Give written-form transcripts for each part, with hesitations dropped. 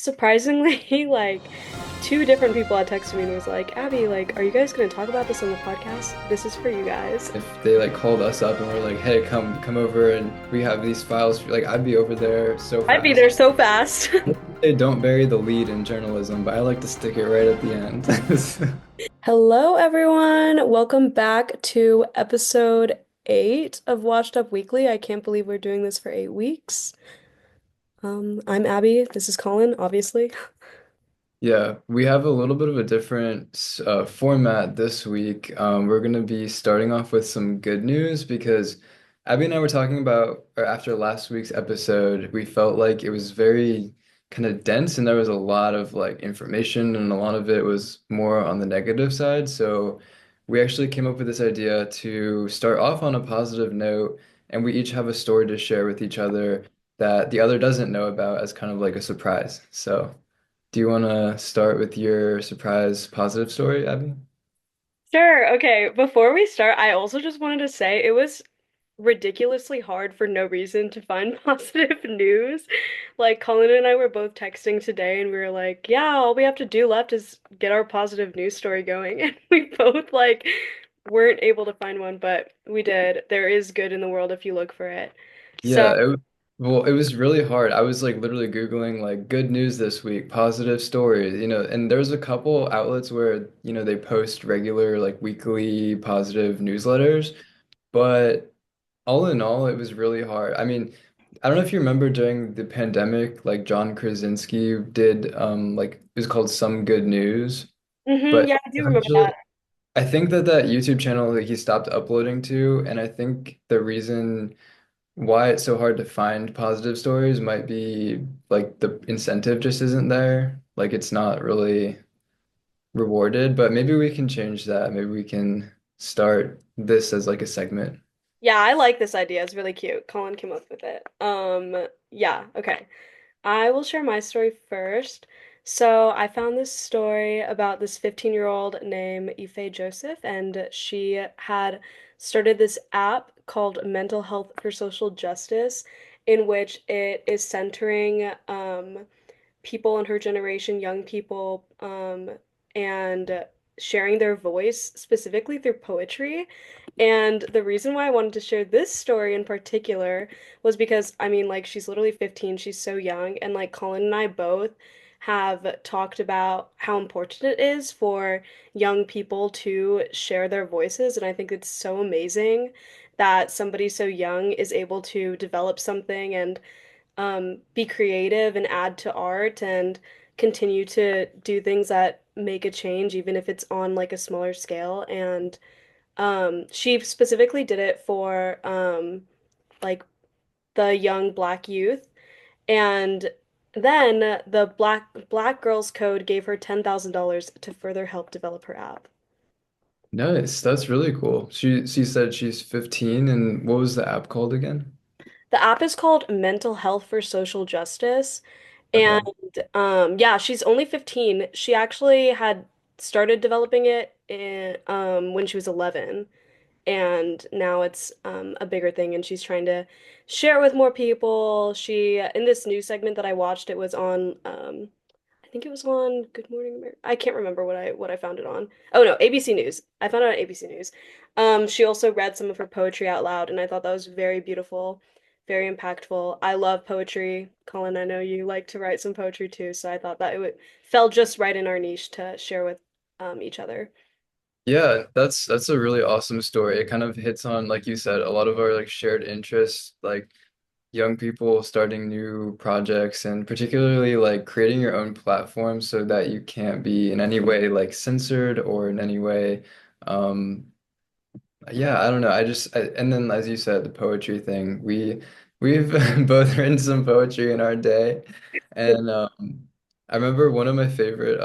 Surprisingly, like two different people had texted me and was like, Abby, like, are you guys gonna talk about this on the podcast? This is for you guys. If they like called us up and were like, "Hey, come over and we have these files," like I'd be over there so I'd be fast. there so fast. They don't bury the lead in journalism, but I like to stick it right at the end. Hello, everyone. Welcome back to episode 8 of Washed Up Weekly. I can't believe we're doing this for 8 weeks. I'm Abby. This is Colin, obviously. Yeah, we have a little bit of a different format this week. We're going to be starting off with some good news because Abby and I were talking about, or after last week's episode, we felt like it was very kind of dense and there was a lot of like information and a lot of it was more on the negative side. So we actually came up with this idea to start off on a positive note and we each have a story to share with each other that the other doesn't know about as kind of like a surprise. So. Do you want to start with your surprise positive story, Abby? Sure. Okay. Before we start, I also just wanted to say it was ridiculously hard for no reason to find positive news. Like Colin and I were both texting today and we were like, yeah, all we have to do left is get our positive news story going. And we both like weren't able to find one, but we did. There is good in the world if you look for it. So, Well, it was really hard. I was like literally Googling like good news this week, positive stories, and there's a couple outlets where, they post regular like weekly positive newsletters, but all in all, it was really hard. I mean, I don't know if you remember during the pandemic, like John Krasinski did like it was called Some Good News, but yeah, I do remember essentially that. I think that YouTube channel that he stopped uploading to, and I think the reason why it's so hard to find positive stories might be like the incentive just isn't there. Like it's not really rewarded, but maybe we can change that. Maybe we can start this as like a segment. Yeah, I like this idea. It's really cute. Colin came up with it. Yeah, okay. I will share my story first. So I found this story about this 15-year-old named Ife Joseph, and she had started this app called Mental Health for Social Justice, in which it is centering people in her generation, young people, and sharing their voice specifically through poetry. And the reason why I wanted to share this story in particular was because, I mean, like, she's literally 15, she's so young, and like, Colin and I both have talked about how important it is for young people to share their voices. And I think it's so amazing that somebody so young is able to develop something and be creative and add to art and continue to do things that make a change, even if it's on like a smaller scale. And she specifically did it for like the young Black youth. And then the Black Girls Code gave her $10,000 to further help develop her app. Nice. That's really cool. She said she's 15 and what was the app called again? The app is called Mental Health for Social Justice. And Okay. yeah, she's only 15. She actually had started developing it when she was 11. And now it's a bigger thing, and she's trying to share it with more people. She, in this news segment that I watched, it was on, I think it was on Good Morning America. I can't remember what I found it on. Oh no, ABC News. I found it on ABC News. She also read some of her poetry out loud, and I thought that was very beautiful, very impactful. I love poetry. Colin, I know you like to write some poetry too, so I thought that fell just right in our niche to share with each other. Yeah, that's a really awesome story. It kind of hits on, like you said, a lot of our like shared interests, like young people starting new projects and particularly like creating your own platform so that you can't be in any way like censored or in any way um yeah, I don't know. And then as you said, the poetry thing. We've both written some poetry in our day. And I remember one of my favorite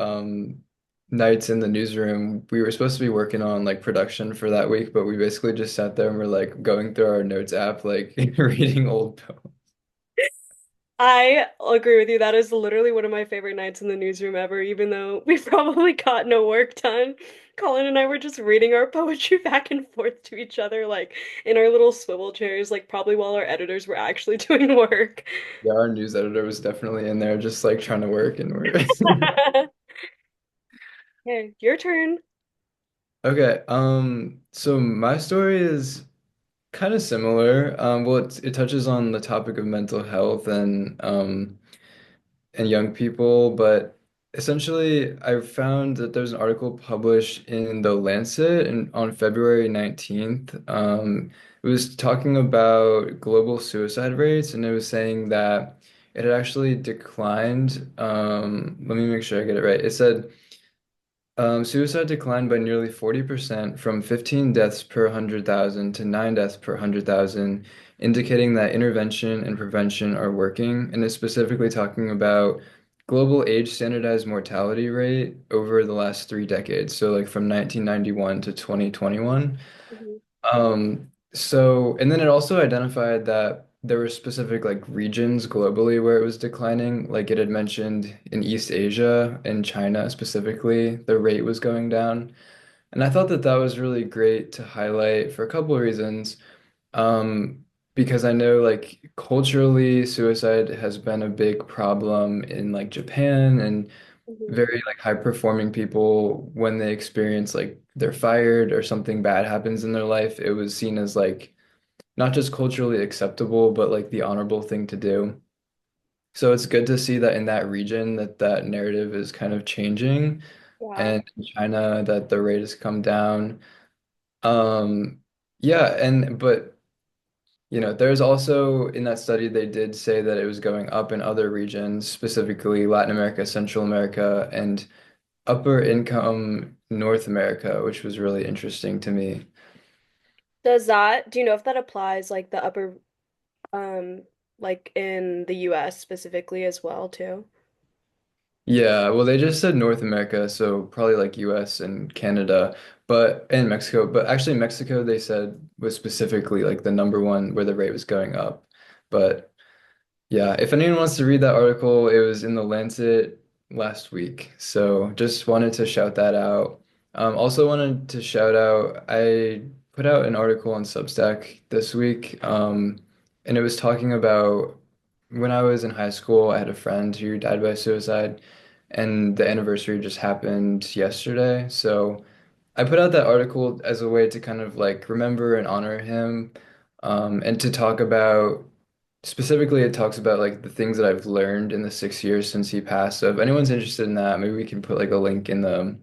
nights in the newsroom, we were supposed to be working on like production for that week, but we basically just sat there and we're like going through our notes app, like reading old poems. I agree with you. That is literally one of my favorite nights in the newsroom ever, even though we probably got no work done. Colin and I were just reading our poetry back and forth to each other, like in our little swivel chairs, like probably while our editors were actually doing work. Yeah, our news editor was definitely in there just like trying to work and work. Okay, your turn. Okay, so my story is kind of similar. Well, it touches on the topic of mental health and young people, but essentially, I found that there's an article published in The Lancet on February 19th. It was talking about global suicide rates, and it was saying that it had actually declined. Let me make sure I get it right. It said suicide declined by nearly 40% from 15 deaths per 100,000 to 9 deaths per 100,000, indicating that intervention and prevention are working. And it's specifically talking about global age standardized mortality rate over the last 3 decades. So, like from 1991 to 2021. Mhm. And then it also identified that there were specific like regions globally where it was declining. Like it had mentioned in East Asia and China specifically, the rate was going down. And I thought that that was really great to highlight for a couple of reasons. Because I know like culturally, suicide has been a big problem in like Japan and Mhm. very like high performing people when they experience like they're fired or something bad happens in their life, it was seen as like not just culturally acceptable, but like the honorable thing to do. So it's good to see that in that region that that narrative is kind of changing, Yeah. and in China that the rate has come down. Um, yeah, and but there's also in that study they did say that it was going up in other regions, specifically Latin America, Central America, and upper income North America, which was really interesting to me. Do you know if that applies like the upper, um, like in the US specifically as well too? Yeah, well, they just said North America, so probably like US and Canada, but and Mexico. But actually, Mexico, they said was specifically like the number one where the rate was going up. But yeah, if anyone wants to read that article, it was in the Lancet last week. So just wanted to shout that out. Also wanted to shout out, I put out an article on Substack this week, and it was talking about when I was in high school, I had a friend who died by suicide, and the anniversary just happened yesterday. So I put out that article as a way to kind of like remember and honor him, and to talk about specifically, it talks about like the things that I've learned in the 6 years since he passed. So if anyone's interested in that, maybe we can put like a link in the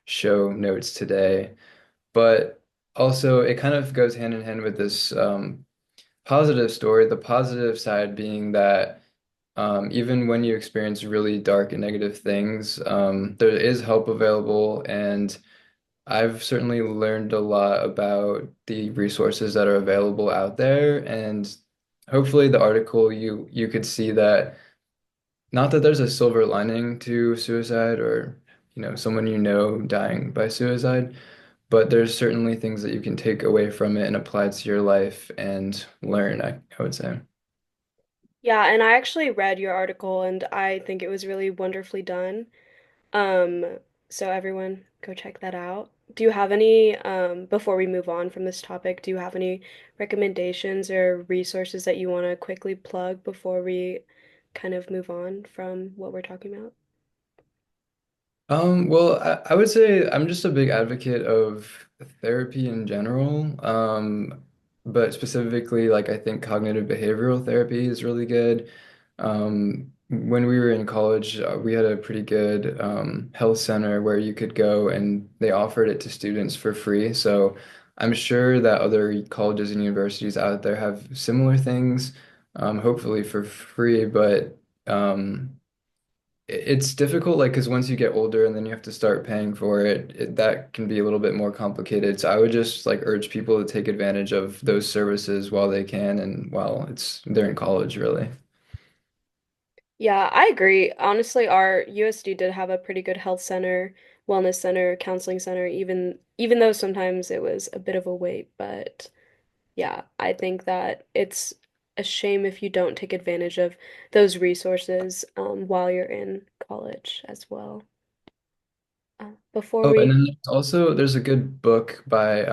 show notes today. But also, it kind of goes hand in hand with this positive story. The positive side being that even when you experience really dark and negative things, there is help available, and I've certainly learned a lot about the resources that are available out there, and hopefully the article you could see that not that there's a silver lining to suicide or someone dying by suicide, but there's certainly things that you can take away from it and apply to your life and learn, I would say. Yeah, and I actually read your article and I think it was really wonderfully done. Um, so everyone go check that out. Do you have any, before we move on from this topic, do you have any recommendations or resources that you want to quickly plug before we kind of move on from what we're talking about? Well, I would say I'm just a big advocate of therapy in general. But specifically, like I think cognitive behavioral therapy is really good. When we were in college, we had a pretty good health center where you could go and they offered it to students for free. So I'm sure that other colleges and universities out there have similar things, hopefully for free, but it's difficult, like, because once you get older and then you have to start paying for it, that can be a little bit more complicated. So I would just like urge people to take advantage of those services while they can and while they're in college, really. Yeah, I agree. Honestly, our USD did have a pretty good health center, wellness center, counseling center, even though sometimes it was a bit of a wait, but yeah, I think that it's a shame if you don't take advantage of those resources while you're in college as well. Before Oh, and we then there's a good book by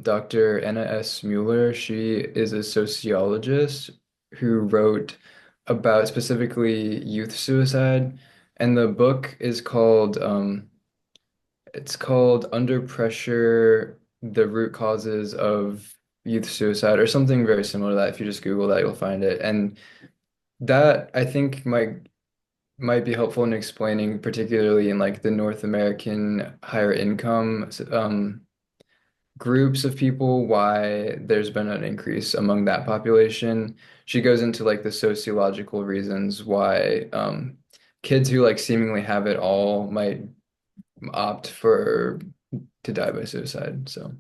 Dr. Anna S. Mueller. She is a sociologist who wrote about specifically youth suicide, and the book is called it's called Under Pressure: The Root Causes of Youth Suicide, or something very similar to that. If you just Google that, you'll find it. And that I think might be helpful in explaining, particularly in like the North American higher income groups of people, why there's been an increase among that population. She goes into like the sociological reasons why kids who like seemingly have it all might opt for to die by suicide. So.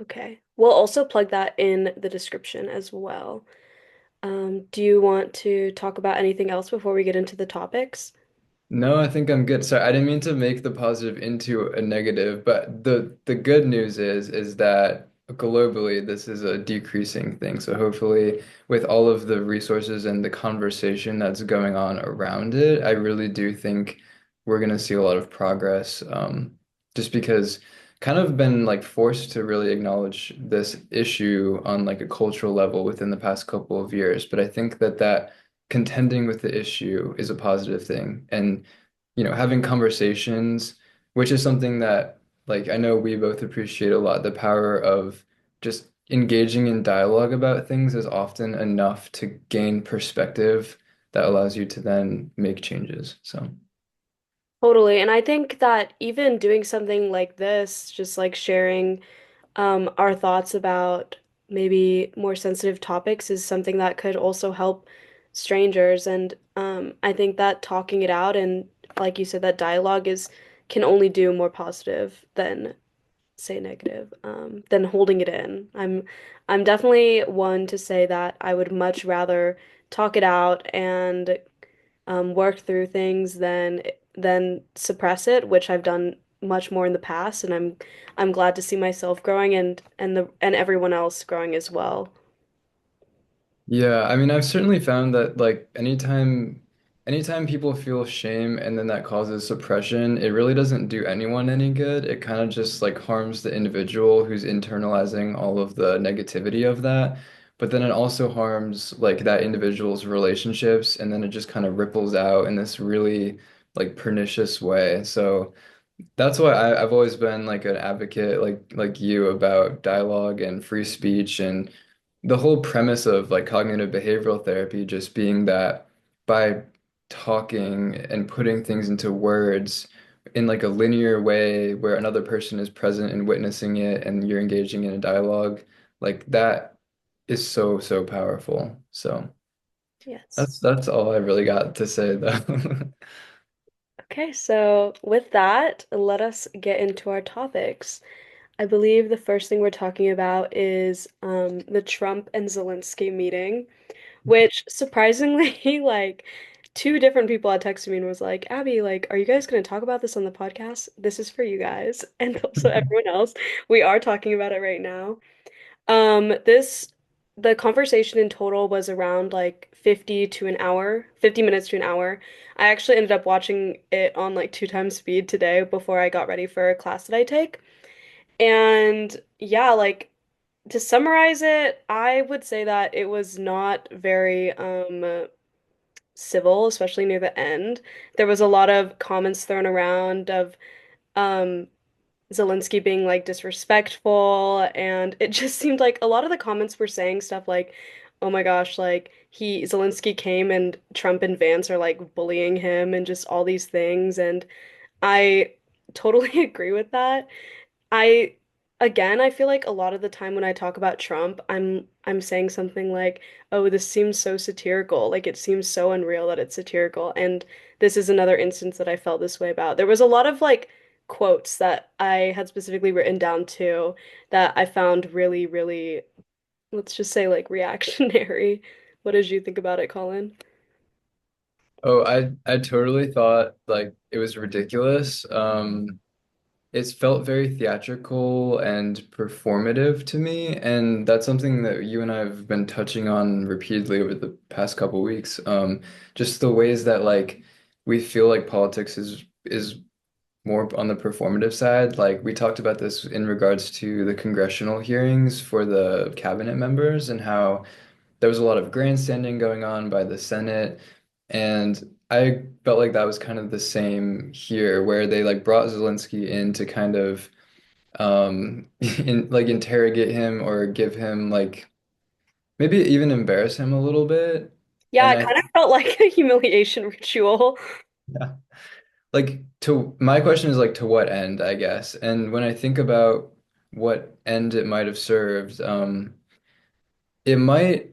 Okay. We'll also plug that in the description as well. Do you want to talk about anything else before we get into the topics? No, I think I'm good. Sorry, I didn't mean to make the positive into a negative, but the good news is that globally this is a decreasing thing. So hopefully with all of the resources and the conversation that's going on around it, I really do think we're going to see a lot of progress. Just because kind of been like forced to really acknowledge this issue on like a cultural level within the past couple of years. But I think that contending with the issue is a positive thing. And, having conversations, which is something that, like, I know we both appreciate a lot, the power of just engaging in dialogue about things is often enough to gain perspective that allows you to then make changes. So, Totally. And I think that even doing something like this, just like sharing our thoughts about maybe more sensitive topics is something that could also help strangers. And I think that talking it out and, like you said, that dialogue is can only do more positive than say negative, than holding it in. I'm definitely one to say that I would much rather talk it out and work through things than suppress it, which I've done much more in the past, and I'm glad to see myself growing and everyone else growing as well. yeah, I mean, I've certainly found that like anytime people feel shame and then that causes suppression, it really doesn't do anyone any good. It kind of just like harms the individual who's internalizing all of the negativity of that. But then it also harms like that individual's relationships, and then it just kind of ripples out in this really like pernicious way. So that's why I've always been like an advocate, like you, about dialogue and free speech, and the whole premise of like cognitive behavioral therapy just being that by talking and putting things into words in like a linear way where another person is present and witnessing it and you're engaging in a dialogue, like that is so, so powerful. So Yes. that's all I really got to say though. Okay, so with that, let us get into our topics. I believe the first thing we're talking about is the Trump and Zelensky meeting, which surprisingly, like two different people had texted me and was like, Abby, like, are you guys going to talk about this on the podcast? This is for you guys. And also everyone else. We are talking about it right now. The conversation in total was around like 50 to an hour, 50 minutes to an hour. I actually ended up watching it on like two times speed today before I got ready for a class that I take. And yeah, like to summarize it, I would say that it was not very civil, especially near the end. There was a lot of comments thrown around of um Zelensky being like disrespectful, and it just seemed like a lot of the comments were saying stuff like, "Oh my gosh, like Zelensky came and Trump and Vance are like bullying him and just all these things." And I totally agree with that. I again, I feel like a lot of the time when I talk about Trump, I'm saying something like, "Oh, this seems so satirical. Like it seems so unreal that it's satirical." And this is another instance that I felt this way about. There was a lot of like quotes that I had specifically written down too that I found really, really, let's just say like reactionary. What did you think about it, Colin? Oh, I totally thought like it was ridiculous. it's felt very theatrical and performative to me, and that's something that you and I have been touching on repeatedly over the past couple weeks. Just the ways that like we feel like politics is more on the performative side. Like we talked about this in regards to the congressional hearings for the cabinet members and how there was a lot of grandstanding going on by the Senate. And I felt like that was kind of the same here, where they like brought Zelensky in to kind of like interrogate him or give him like maybe even embarrass him a little bit. Yeah, And it kind of felt like a humiliation ritual. yeah, like to my question is like to what end, I guess. And when I think about what end it might have served, it might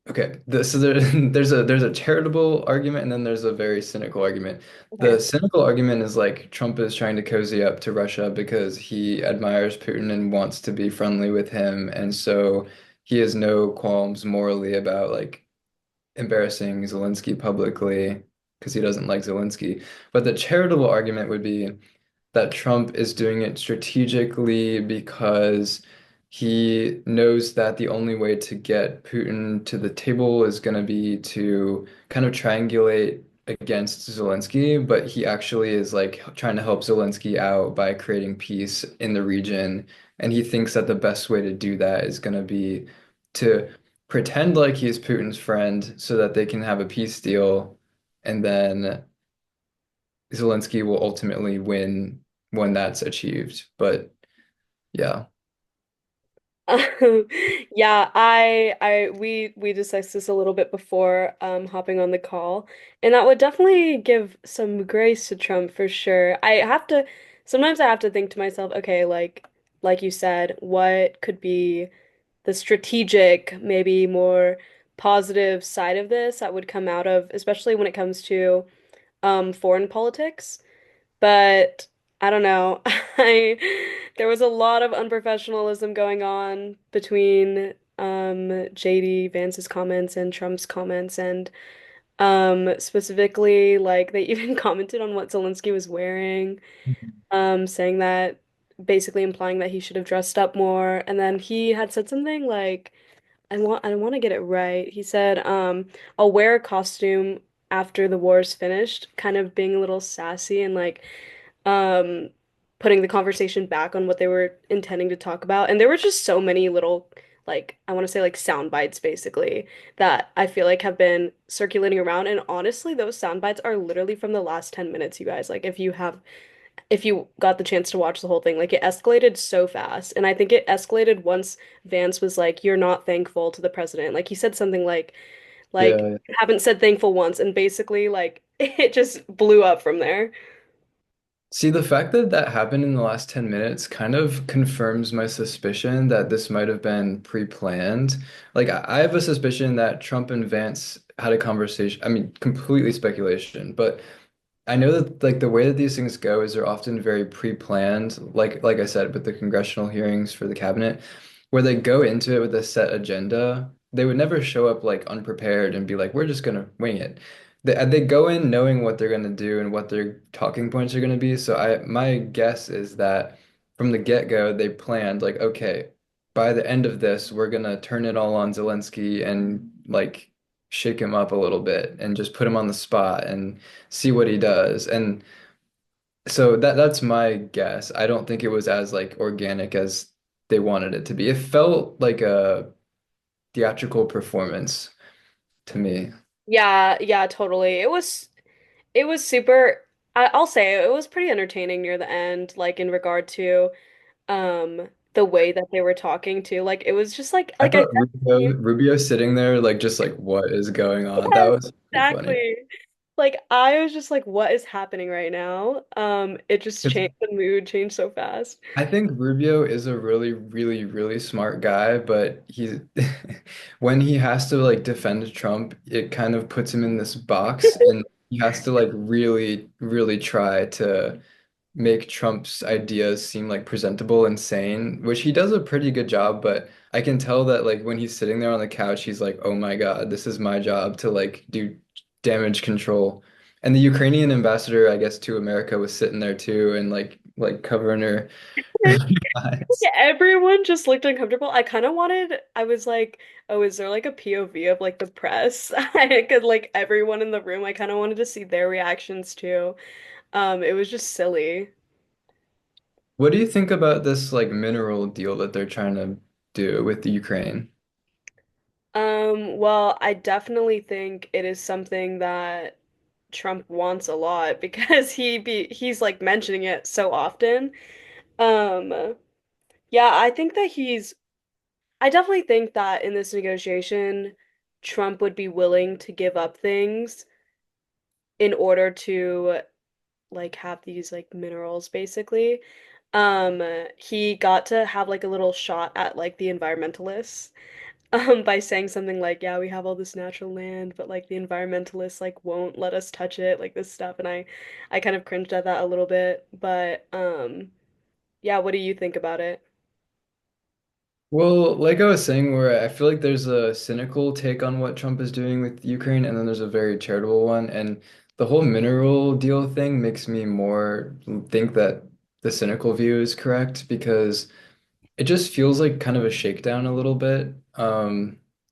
okay. So there's a charitable argument and then there's a very cynical argument. Okay. The cynical argument is like Trump is trying to cozy up to Russia because he admires Putin and wants to be friendly with him, and so he has no qualms morally about like embarrassing Zelensky publicly because he doesn't like Zelensky. But the charitable argument would be that Trump is doing it strategically because he knows that the only way to get Putin to the table is going to be to kind of triangulate against Zelensky, but he actually is like trying to help Zelensky out by creating peace in the region. And he thinks that the best way to do that is going to be to pretend like he's Putin's friend so that they can have a peace deal. And then Zelensky will ultimately win when that's achieved. But yeah. Yeah, we discussed this a little bit before hopping on the call, and that would definitely give some grace to Trump for sure. Sometimes I have to think to myself, okay, like you said, what could be the strategic, maybe more positive side of this that would come out of, especially when it comes to foreign politics. But I don't know. I There was a lot of unprofessionalism going on between JD Vance's comments and Trump's comments, and specifically like they even commented on what Zelensky was wearing, saying that, basically implying that he should have dressed up more, and then he had said something like, I want to get it right. He said, I'll wear a costume after the war is finished, kind of being a little sassy and like um putting the conversation back on what they were intending to talk about. And there were just so many little, like, I want to say like sound bites basically that I feel like have been circulating around. And honestly, those sound bites are literally from the last 10 minutes, you guys. Like if you got the chance to watch the whole thing, like it escalated so fast. And I think it escalated once Vance was like, "You're not thankful to the president." Like he said something like Yeah. "You haven't said thankful once," and basically like it just blew up from there. See, the fact that that happened in the last 10 minutes kind of confirms my suspicion that this might have been pre-planned. Like, I have a suspicion that Trump and Vance had a conversation. I mean, completely speculation, but I know that like the way that these things go is they're often very pre-planned, like I said, with the congressional hearings for the cabinet, where they go into it with a set agenda. They would never show up like unprepared and be like, we're just gonna wing it. They go in knowing what they're gonna do and what their talking points are gonna be. So my guess is that from the get-go, they planned like, okay, by the end of this, we're gonna turn it all on Zelensky and like shake him up a little bit and just put him on the spot and see what he does. And so that's my guess. I don't think it was as like organic as they wanted it to be. It felt like a theatrical performance to me. Yeah, yeah, totally. It was super, I'll say it was pretty entertaining near the end, like in regard to the way that they were talking to. Like it was just I like I thought said, Rubio sitting there like just like what is going on? That yes, was pretty funny. exactly. Like I was just like, what is happening right now? It just 'Cause changed, the mood changed so fast. I think Rubio is a really, really, really smart guy, but he's when he has to like defend Trump, it kind of puts him in this box and he has to like really, really try to make Trump's ideas seem like presentable and sane, which he does a pretty good job, but I can tell that like when he's sitting there on the couch, he's like, "Oh my God, this is my job to like do damage control." And the Ukrainian ambassador, I guess, to America was sitting there too and like like covering her eyes. Yeah, everyone just looked uncomfortable. I kind of wanted, I was like, oh, is there like a POV of like the press? I could like everyone in the room. I kind of wanted to see their reactions too. It was just silly. What do you think about this like mineral deal that they're trying to do with the Ukraine? Well, I definitely think it is something that Trump wants a lot because he's like mentioning it so often. Um, yeah, I definitely think that in this negotiation, Trump would be willing to give up things in order to like have these like minerals basically. Um, he got to have like a little shot at like the environmentalists by saying something like, "Yeah, we have all this natural land, but like the environmentalists like won't let us touch it, like this stuff." And I kind of cringed at that a little bit, but yeah, what do you think about it? Well, like I was saying, where I feel like there's a cynical take on what Trump is doing with Ukraine, and then there's a very charitable one. And the whole mineral deal thing makes me more think that the cynical view is correct because it just feels like kind of a shakedown a little bit,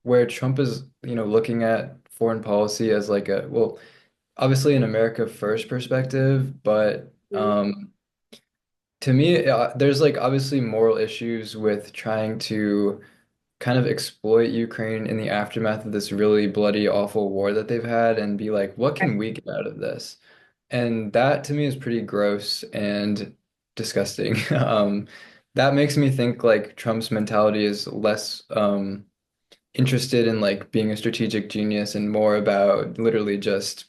where Trump is, looking at foreign policy as like a, well, obviously an America first perspective, but Mhm. to me, there's like obviously moral issues with trying to kind of exploit Ukraine in the aftermath of this really bloody, awful war that they've had and be like, what can we get out of this? And that to me is pretty gross and disgusting. That makes me think like Trump's mentality is less interested in like being a strategic genius and more about literally just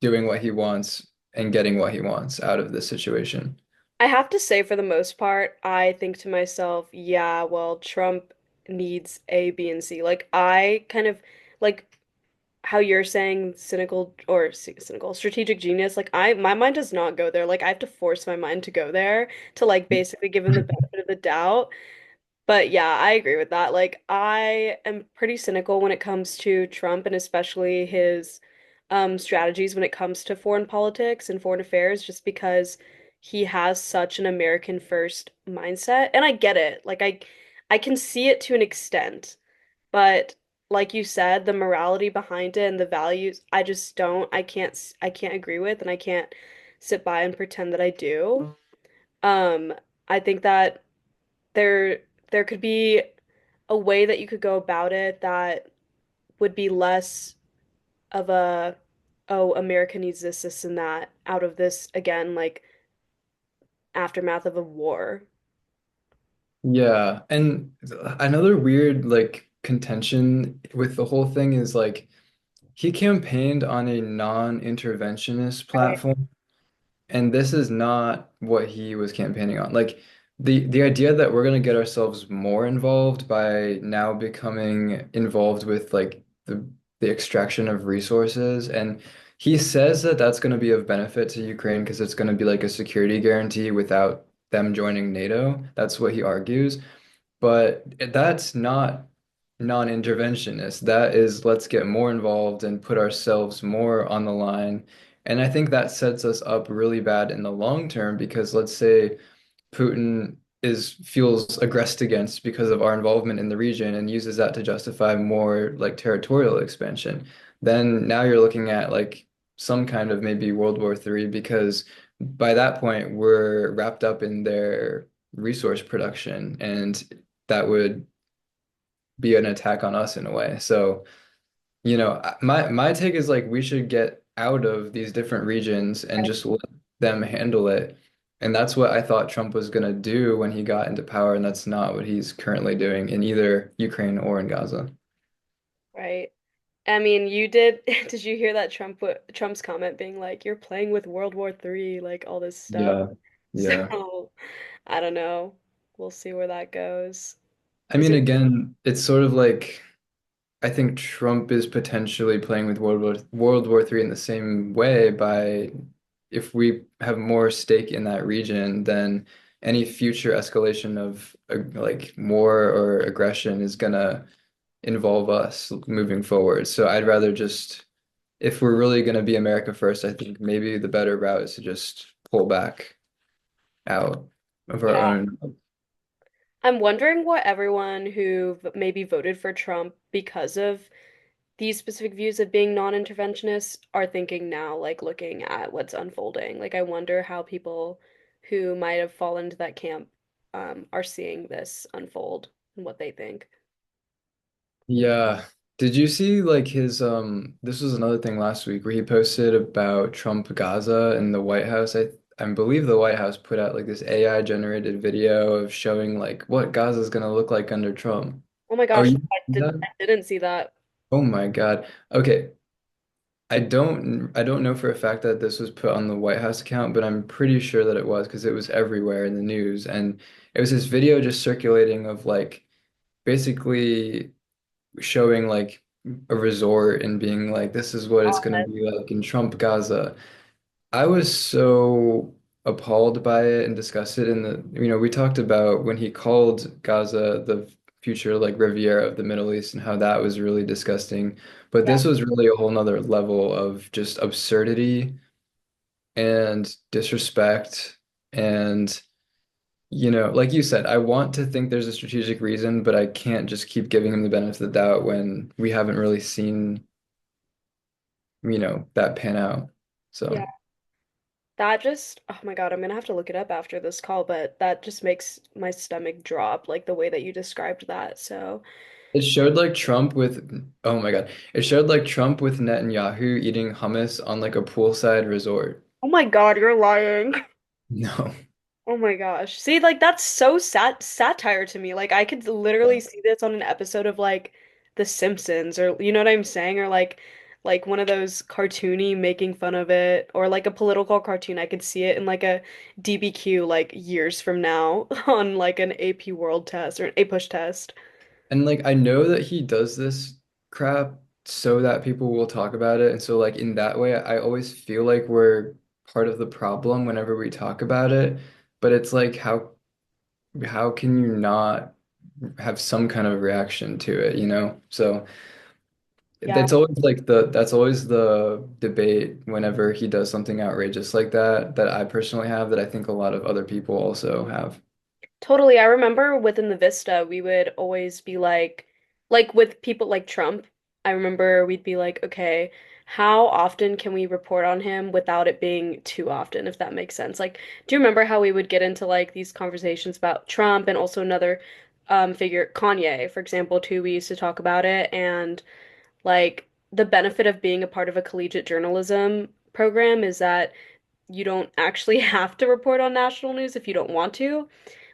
doing what he wants and getting what he wants out of this situation. I have to say, for the most part, I think to myself, yeah, well, Trump needs A, B, and C. Like, I kind of like how you're saying cynical or cynical strategic genius. Like, my mind does not go there. Like, I have to force my mind to go there to like basically give him the benefit of the doubt. But yeah, I agree with that. Like, I am pretty cynical when it comes to Trump and especially his strategies when it comes to foreign politics and foreign affairs, just because he has such an American first mindset. And I get it. Like, I can see it to an extent, but like you said, the morality behind it and the values, I just don't, I can't agree with, and I can't sit by and pretend that I do. Um, I think that there there could be a way that you could go about it that would be less of a, oh, America needs this and that out of this again, like aftermath of a war. Yeah, and another weird like contention with the whole thing is like he campaigned on a non-interventionist Right. platform, and this is not what he was campaigning on. Like the idea that we're going to get ourselves more involved by now becoming involved with like the extraction of resources, and he says that that's going to be of benefit to Ukraine because it's going to be like a security guarantee without them joining NATO. That's what he argues. But that's not non-interventionist. That is, let's get more involved and put ourselves more on the line. And I think that sets us up really bad in the long term because let's say Putin is feels aggressed against because of our involvement in the region and uses that to justify more like territorial expansion. Then now you're looking at like some kind of maybe World War III because by that point we're wrapped up in their resource production and that would be an attack on us in a way. So, my take is like we should get out of these different regions and just let them handle it. And that's what I thought Trump was going to do when he got into power, and that's not what he's currently doing in either Ukraine or in Gaza. Right. I mean, you did did you hear that Trump's comment being like, "You're playing with World War III," like all this stuff. Yeah. Yeah. So, I don't know. We'll see where that goes. I Is mean, there again, it's sort of like I think Trump is potentially playing with World War III in the same way by if we have more stake in that region, then any future escalation of like war or aggression is gonna involve us moving forward. So I'd rather just, if we're really gonna be America first, I think maybe the better route is to just pull back. out of our Yeah. own. I'm wondering what everyone who maybe voted for Trump because of these specific views of being non-interventionist are thinking now, like looking at what's unfolding. Like, I wonder how people who might have fallen into that camp are seeing this unfold and what they think. Yeah. Did you see like his this was another thing last week where he posted about Trump Gaza in the White House. I believe the White House put out like this AI generated video of showing like what Gaza's gonna look like under Trump. Oh my Oh, gosh, you see that? I didn't see that. Oh my God. Okay. I don't know for a fact that this was put on the White House account, but I'm pretty sure that it was because it was everywhere in the news. And it was this video just circulating of like basically showing like a resort and being like, this is what it's going to be like in Trump Gaza. I was so appalled by it and disgusted. And we talked about when he called Gaza the future like Riviera of the Middle East and how that was really disgusting. But Yeah, this was really a whole nother level of just absurdity and disrespect. And, like you said, I want to think there's a strategic reason, but I can't just keep giving him the benefit of the doubt when we haven't really seen, that pan out. yeah. So. That just, oh my God, I'm gonna have to look it up after this call, but that just makes my stomach drop, like the way that you described that. So, It showed like Trump with, oh my God. It showed like Trump with Netanyahu eating hummus on like a poolside resort. oh my God, you're lying. No. Oh my gosh. See, like that's so satire to me. Like I could literally see this on an episode of like The Simpsons or you know what I'm saying? Or like one of those cartoony making fun of it or like a political cartoon. I could see it in like a DBQ like years from now on like an AP World test or an A Push test. And like I know that he does this crap so that people will talk about it. And so like in that way, I always feel like we're part of the problem whenever we talk about it. But it's like how can you not have some kind of reaction to it? So Yeah. that's always the debate whenever he does something outrageous like that I personally have that I think a lot of other people also have. Totally. I remember within the Vista, we would always be like with people like Trump, I remember we'd be like, okay, how often can we report on him without it being too often, if that makes sense? Like, do you remember how we would get into like these conversations about Trump and also another figure, Kanye, for example, too, we used to talk about it and like the benefit of being a part of a collegiate journalism program is that you don't actually have to report on national news if you don't want to.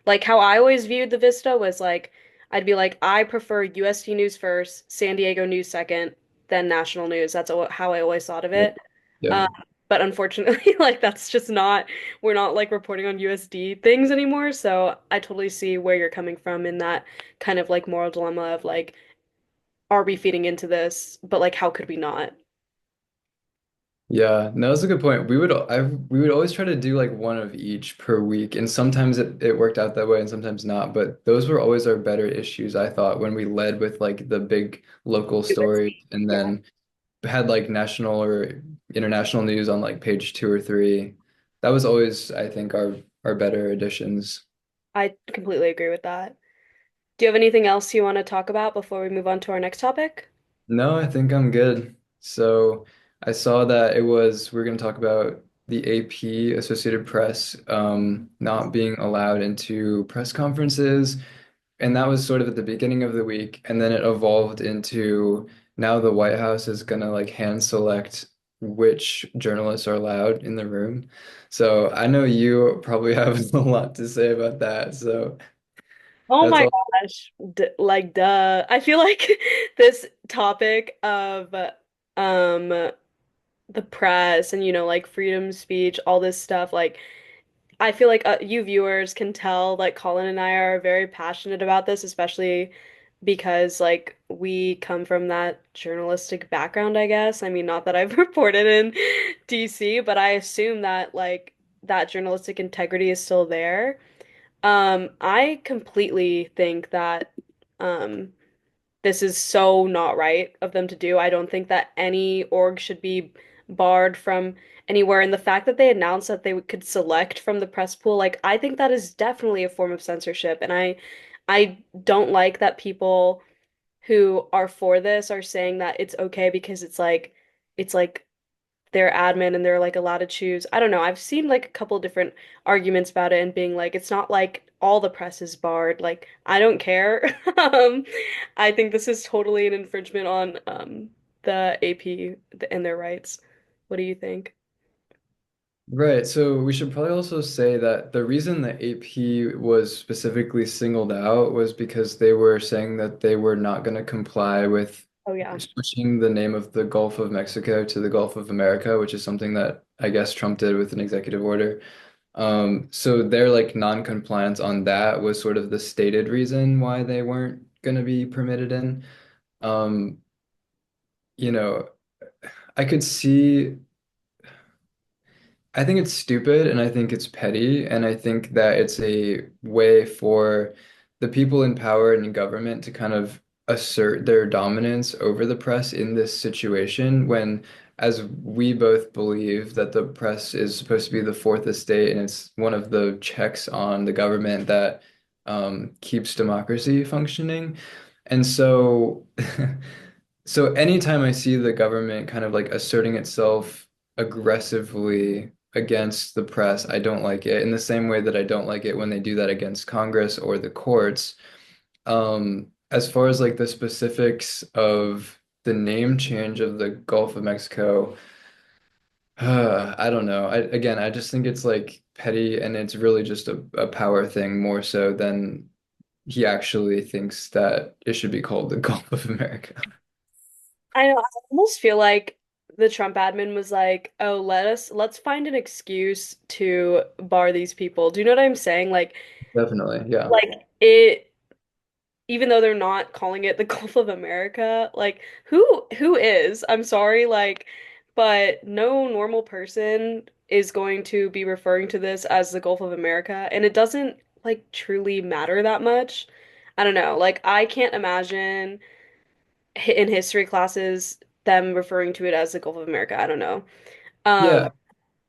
Like how I always viewed the Vista was like I'd be like I prefer USD news first, San Diego news second, then national news. That's how I always thought of Yeah. it. Yeah. Um, but unfortunately, like that's just not we're not like reporting on USD things anymore. So I totally see where you're coming from in that kind of like moral dilemma of like, are we feeding into this? But like, how could we not? Yeah, no, that's a good point. We would always try to do like one of each per week, and sometimes it worked out that way and sometimes not. But those were always our better issues, I thought, when we led with like the big local stories USD. and Yeah, then had like national or international news on like page two or three. That was always, I think, our better additions. I completely agree with that. Do you have anything else you want to talk about before we move on to our next topic? No, I think I'm good. So I saw that we're going to talk about the AP, Associated Press, not being allowed into press conferences. And that was sort of at the beginning of the week. And then it evolved into now the White House is going to like hand select which journalists are allowed in the room. So I know you probably have a lot to say about that. So Oh that's my all. gosh. Like, duh. I feel like this topic of the press and like freedom of speech, all this stuff, like I feel like you viewers can tell like Colin and I are very passionate about this, especially because like we come from that journalistic background, I guess. I mean, not that I've reported in DC, but I assume that like that journalistic integrity is still there. I completely think that um this is so not right of them to do. I don't think that any org should be barred from anywhere. And the fact that they announced that they could select from the press pool, like I think that is definitely a form of censorship. And I don't like that people who are for this are saying that it's okay because it's like they're admin and they're like allowed to choose. I don't know. I've seen like a couple different arguments about it and being like, it's not like all the press is barred. Like, I don't care. I think this is totally an infringement on the AP and their rights. What do you think? Right. So we should probably also say that the reason the AP was specifically singled out was because they were saying that they were not going to comply with Oh yeah. switching the name of the Gulf of Mexico to the Gulf of America, which is something that I guess Trump did with an executive order. So their like non-compliance on that was sort of the stated reason why they weren't going to be permitted in. Um, you know, I could see. I think it's stupid and I think it's petty, and I think that it's a way for the people in power and in government to kind of assert their dominance over the press in this situation when, as we both believe, that the press is supposed to be the fourth estate and it's one of the checks on the government that keeps democracy functioning. And so so anytime I see the government kind of like asserting itself aggressively against the press, I don't like it. In the same way that I don't like it when they do that against Congress or the courts. As far as like the specifics of the name change of the Gulf of Mexico, I don't know. I just think it's like petty and it's really just a power thing more so than he actually thinks that it should be called the Gulf of America. I know, I almost feel like the Trump admin was like, "Oh, let's find an excuse to bar these people." Do you know what I'm saying? Definitely, yeah. Like it even though they're not calling it the Gulf of America, like who is? I'm sorry, like, but no normal person is going to be referring to this as the Gulf of America, and it doesn't like truly matter that much. I don't know. Like I can't imagine in history classes them referring to it as the Gulf of America. I don't know. Um, Yeah,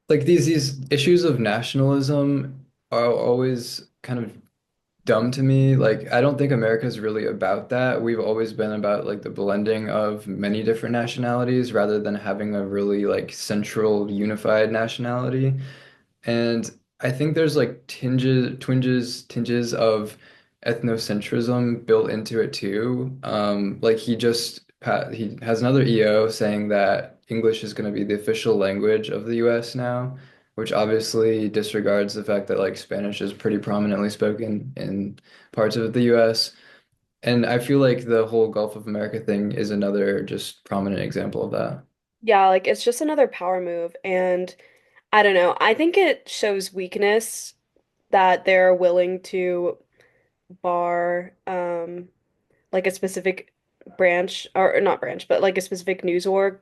like these issues of nationalism are always kind of dumb to me. Like I don't think America's really about that. We've always been about like the blending of many different nationalities rather than having a really like central unified nationality. And I think there's like tinges of ethnocentrism built into it too. Like he has another EO saying that English is going to be the official language of the US now, which obviously disregards the fact that like Spanish is pretty prominently spoken in parts of the US. And I feel like the whole Gulf of America thing is another just prominent example of that. yeah, like it's just another power move, and I don't know. I think it shows weakness that they're willing to bar like a specific branch or not branch, but like a specific news org,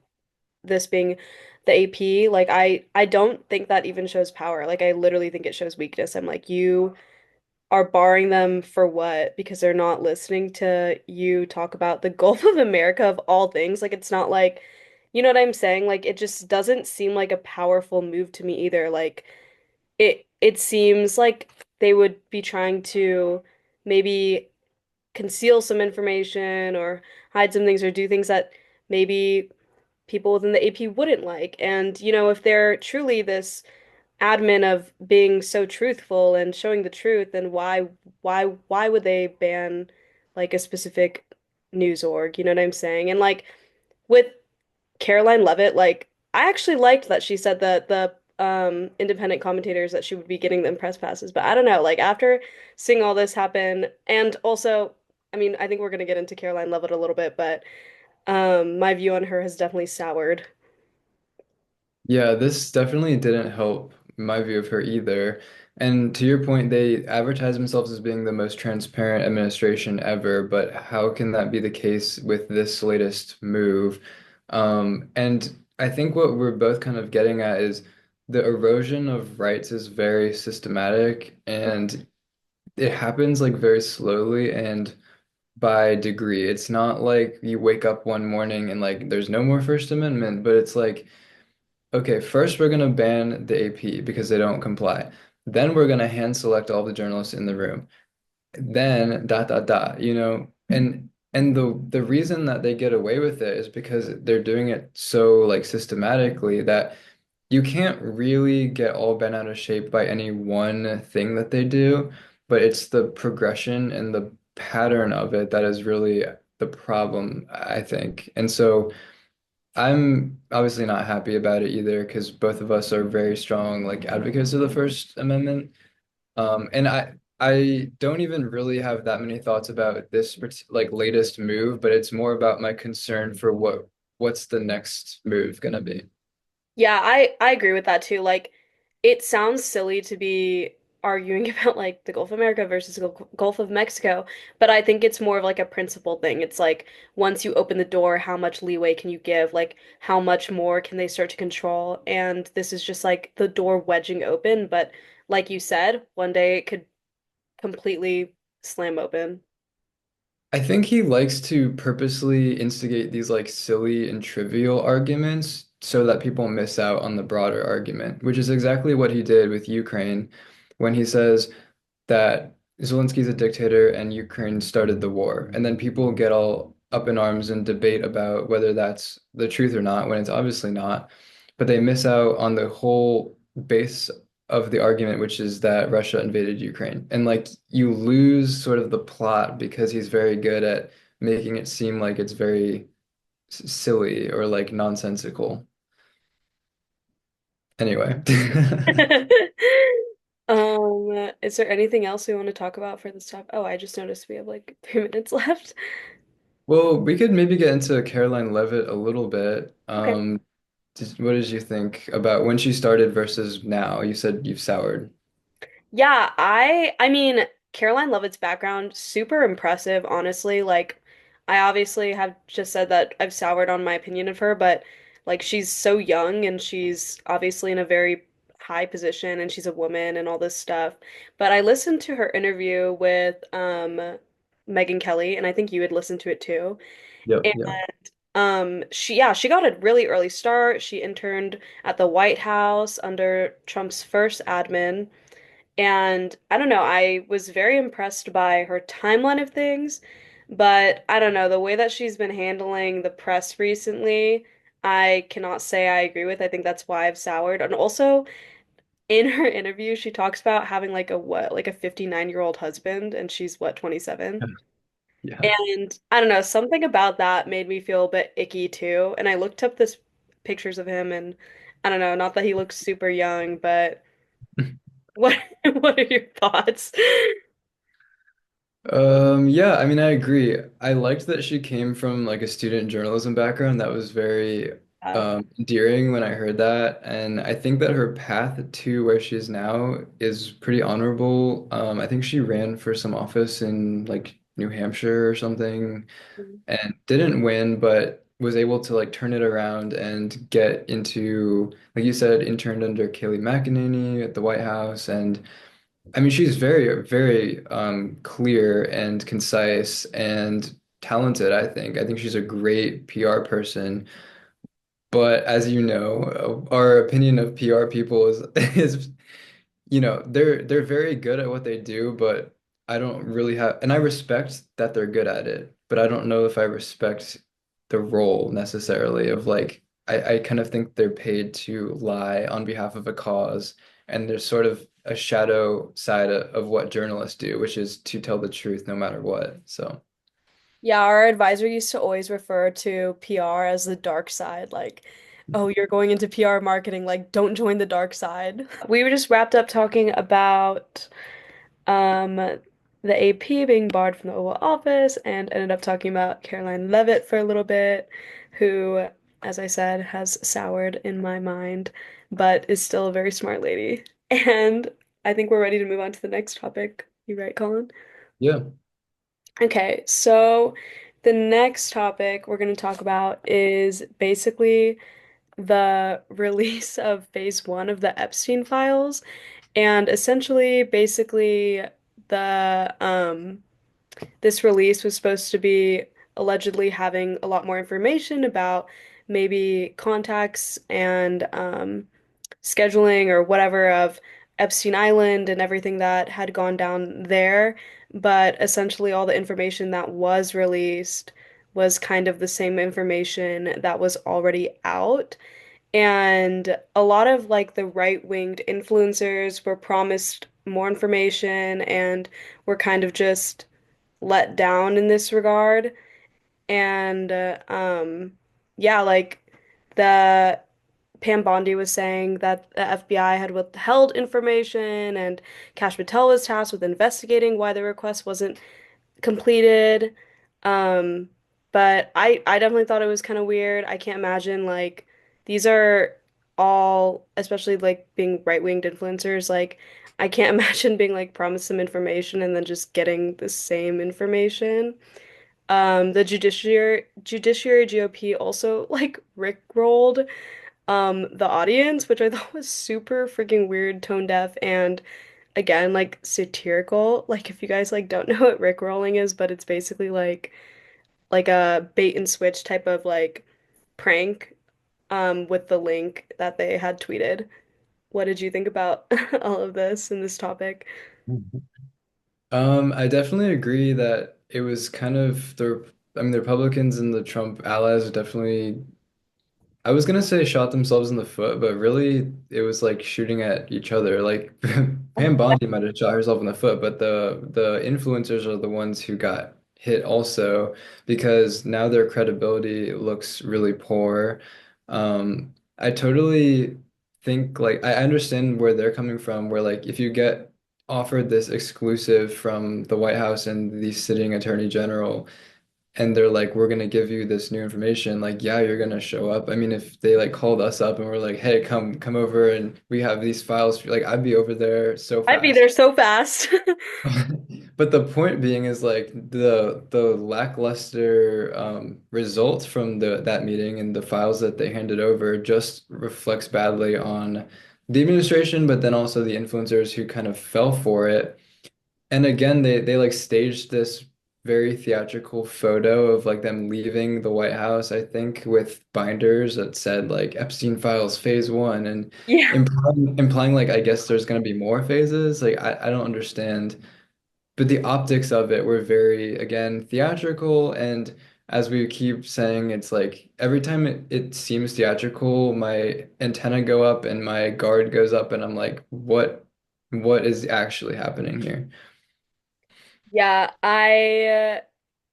this being the AP. Like I don't think that even shows power. Like I literally think it shows weakness. I'm like, you are barring them for what? Because they're not listening to you talk about the Gulf of America of all things. Like it's not like, you know what I'm saying? Like it just doesn't seem like a powerful move to me either. Like it seems like they would be trying to maybe conceal some information or hide some things or do things that maybe people within the AP wouldn't like. And, you know, if they're truly this admin of being so truthful and showing the truth, then why would they ban like a specific news org? You know what I'm saying? And like with Caroline Levitt, like I actually liked that she said that the independent commentators that she would be getting them press passes, but I don't know, like after seeing all this happen, and also, I mean, I think we're gonna get into Caroline Levitt a little bit, but my view on her has definitely soured. Yeah, this definitely didn't help my view of her either. And to your point, they advertise themselves as being the most transparent administration ever, but how can that be the case with this latest move? And I think what we're both kind of getting at is the erosion of rights is very systematic and it happens like very slowly and by degree. It's not like you wake up one morning and like there's no more First Amendment, but it's like okay, first we're gonna ban the AP because they don't comply. Then we're gonna hand select all the journalists in the room. Then dot dot dot, and the reason that they get away with it is because they're doing it so like systematically that you can't really get all bent out of shape by any one thing that they do, but it's the progression and the pattern of it that is really the problem, I think. And so I'm obviously not happy about it either because both of us are very strong like advocates of the First Amendment. And I don't even really have that many thoughts about this like latest move, but it's more about my concern for what's the next move gonna be. Yeah, I agree with that too. Like, it sounds silly to be arguing about like the Gulf of America versus the Gulf of Mexico, but I think it's more of like a principle thing. It's like once you open the door, how much leeway can you give? Like, how much more can they start to control? And this is just like the door wedging open, but like you said, one day it could completely slam open. I think he likes to purposely instigate these like silly and trivial arguments so that people miss out on the broader argument, which is exactly what he did with Ukraine when he says that Zelensky's a dictator and Ukraine started the war. And then people get all up in arms and debate about whether that's the truth or not, when it's obviously not. But they miss out on the whole base of the argument, which is that Russia invaded Ukraine. And like you lose sort of the plot because he's very good at making it seem like it's very silly or like nonsensical. Anyway. Is there anything else we want to talk about for this topic? Oh, I just noticed we have like 3 minutes left. Well, we could maybe get into Caroline Levitt a little bit. Okay. What did you think about when she started versus now? You said you've soured. Yeah, I mean, Caroline Levitt's background, super impressive, honestly. Like, I obviously have just said that I've soured on my opinion of her, but like she's so young and she's obviously in a very high position and she's a woman and all this stuff. But I listened to her interview with Megyn Kelly, and I think you had listened to it too. Yep, yep. She got a really early start. She interned at the White House under Trump's first admin. And I don't know, I was very impressed by her timeline of things, but I don't know, the way that she's been handling the press recently, I cannot say I agree with. I think that's why I've soured. And also, in her interview, she talks about having like a what, like a 59-year-old husband, and she's what, 27? Yeah. And I don't know, something about that made me feel a bit icky too. And I looked up this pictures of him, and I don't know, not that he looks super young, but what what are your thoughts? Yeah, I mean, I agree. I liked that she came from like a student journalism background. That was very endearing when I heard that. And I think that her path to where she is now is pretty honorable. I think she ran for some office in like New Hampshire or something and didn't win, but was able to like turn it around and get into, like you said, interned under Kayleigh McEnany at the White House. And I mean, she's very, very clear and concise and talented, I think. I think she's a great PR person. But as you know, our opinion of PR people is is they're very good at what they do, but I don't really have, and I respect that they're good at it, but I don't know if I respect the role necessarily of like I kind of think they're paid to lie on behalf of a cause, and there's sort of a shadow side of what journalists do, which is to tell the truth no matter what. So Yeah, our advisor used to always refer to PR as the dark side, like, oh, you're going into PR marketing, like, don't join the dark side. We were just wrapped up talking about um the AP being barred from the Oval Office and ended up talking about Caroline Levitt for a little bit, who, as I said, has soured in my mind, but is still a very smart lady. And I think we're ready to move on to the next topic. You right, Colin? yeah, Okay, so the next topic we're going to talk about is basically the release of phase one of the Epstein files. And essentially, basically, the this release was supposed to be allegedly having a lot more information about maybe contacts and scheduling or whatever of Epstein Island and everything that had gone down there. But essentially, all the information that was released was kind of the same information that was already out. And a lot of like the right-winged influencers were promised more information and were kind of just let down in this regard. And yeah, like the Pam Bondi was saying that the FBI had withheld information and Kash Patel was tasked with investigating why the request wasn't completed. Um, but I definitely thought it was kind of weird. I can't imagine like these are all, especially like being right-winged influencers, like I can't imagine being like promised some information and then just getting the same information. The judiciary GOP also like rickrolled the audience, which I thought was super freaking weird, tone deaf, and again like satirical. Like if you guys like don't know what rickrolling is, but it's basically like a bait and switch type of like prank with the link that they had tweeted. What did you think about all of this and this topic? I definitely agree that it was kind of I mean, the Republicans and the Trump allies are definitely, I was gonna say shot themselves in the foot, but really it was like shooting at each other. Like Pam Bondi might have shot herself in the foot, but the influencers are the ones who got hit also because now their credibility looks really poor. I totally think like I understand where they're coming from, where like if you get offered this exclusive from the White House and the sitting attorney general and they're like, we're gonna give you this new information, like, yeah, you're gonna show up. I mean, if they like called us up and we're like, hey, come over and we have these files, like I'd be over there so I'd be fast. there so fast. But the point being is like the lackluster results from the that meeting and the files that they handed over just reflects badly on the administration, but then also the influencers who kind of fell for it. And again, they like staged this very theatrical photo of like them leaving the White House, I think, with binders that said like Epstein Files Phase One and Yeah. implying like I guess there's gonna be more phases. Like I don't understand. But the optics of it were very, again, theatrical. And as we keep saying, it's like every time it seems theatrical, my antenna go up and my guard goes up, and I'm like, what is actually happening here? Yeah, I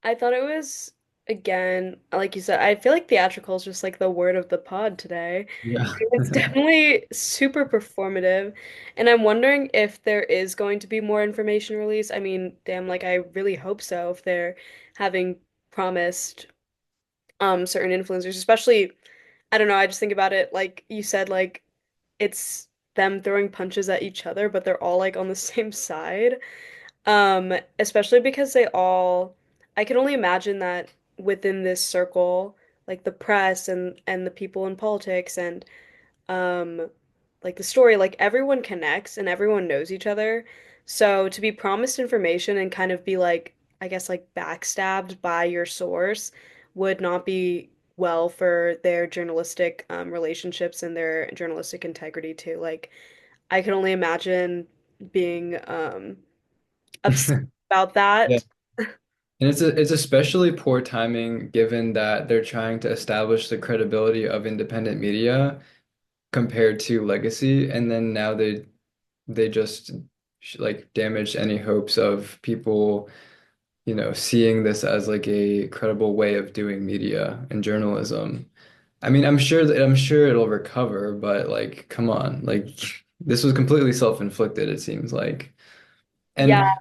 thought it was again, like you said, I feel like theatrical is just like the word of the pod today. Yeah. It's definitely super performative, and I'm wondering if there is going to be more information released. I mean, damn, like I really hope so if they're having promised certain influencers, especially I don't know, I just think about it like you said, like it's them throwing punches at each other, but they're all like on the same side. Especially because I can only imagine that within this circle, like the press and the people in politics and um like the story, like everyone connects and everyone knows each other. So to be promised information and kind of be like, I guess like backstabbed by your source would not be well for their journalistic relationships and their journalistic integrity too. Like I can only imagine being upset about Yeah. that. And it's especially poor timing given that they're trying to establish the credibility of independent media compared to legacy, and then now they just like damaged any hopes of people, seeing this as like a credible way of doing media and journalism. I mean, I'm sure it'll recover, but like, come on, like this was completely self-inflicted, it seems like. Yeah,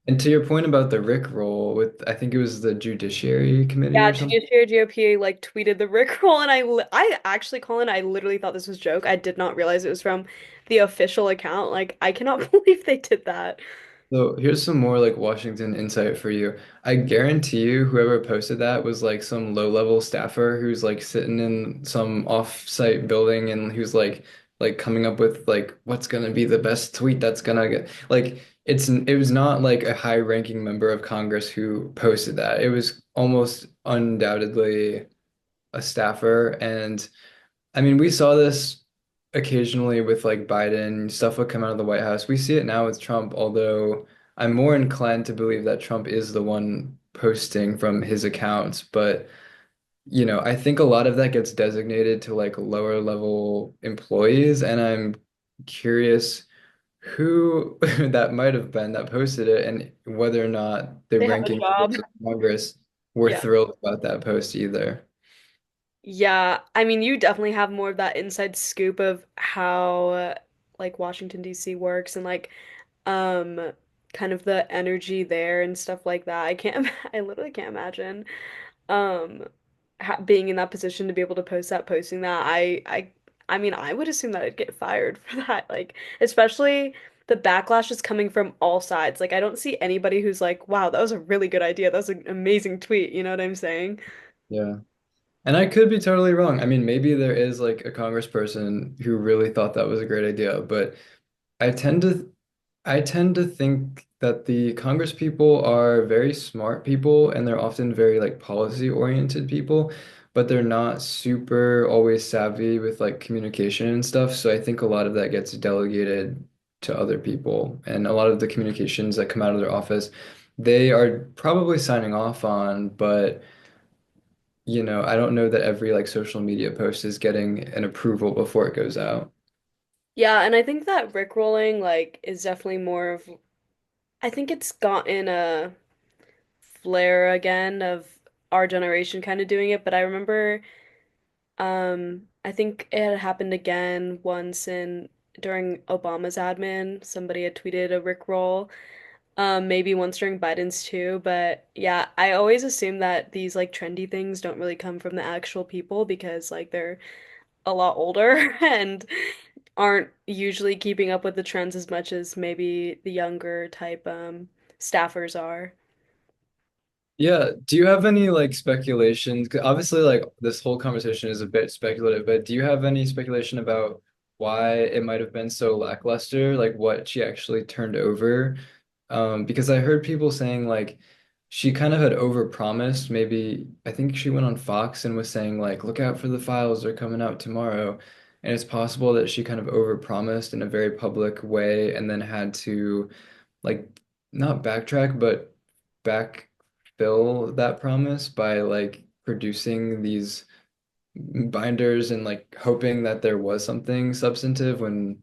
And to your point about the Rick roll with, I think it was the Judiciary Committee yeah, or something. Judiciary GOP like tweeted the Rickroll and I actually Colin, I literally thought this was a joke. I did not realize it was from the official account. Like I cannot believe they did that. So here's some more like Washington insight for you. I guarantee you whoever posted that was like some low-level staffer who's like sitting in some off-site building and who's like coming up with like what's gonna be the best tweet that's gonna get like it was not like a high-ranking member of Congress who posted that. It was almost undoubtedly a staffer. And I mean, we saw this occasionally with like Biden, stuff would come out of the White House. We see it now with Trump, although I'm more inclined to believe that Trump is the one posting from his accounts. But, I think a lot of that gets designated to like lower level employees. And I'm curious who that might have been that posted it and whether or not the They have a ranking job. members of Congress were Yeah. thrilled about that post either. Yeah, I mean, you definitely have more of that inside scoop of how like Washington DC works and like um kind of the energy there and stuff like that. I can't I literally can't imagine um being in that position to be able to post that, posting that. I mean, I would assume that I'd get fired for that. Like, especially the backlash is coming from all sides. Like, I don't see anybody who's like, "Wow, that was a really good idea. That was an amazing tweet." You know what I'm saying? Yeah. And I could be totally wrong. I mean, maybe there is like a congressperson who really thought that was a great idea, but I tend to I tend to think that the Congress people are very smart people and they're often very like policy oriented people, but they're not super always savvy with like communication and stuff. So I think a lot of that gets delegated to other people. And a lot of the communications that come out of their office, they are probably signing off on, but I don't know that every like social media post is getting an approval before it goes out. Yeah, and I think that Rickrolling like is definitely more of I think it's gotten a flair again of our generation kind of doing it, but I remember I think it had happened again once in during Obama's admin. Somebody had tweeted a Rickroll. Maybe once during Biden's too, but yeah, I always assume that these like trendy things don't really come from the actual people because like they're a lot older and aren't usually keeping up with the trends as much as maybe the younger type staffers are. Yeah, do you have any like speculations? 'Cause obviously, like this whole conversation is a bit speculative, but do you have any speculation about why it might have been so lackluster? Like what she actually turned over? Because I heard people saying like she kind of had overpromised. Maybe I think she went on Fox and was saying like, "Look out for the files; they're coming out tomorrow." And it's possible that she kind of overpromised in a very public way and then had to like not backtrack, but backfill that promise by like producing these binders and like hoping that there was something substantive when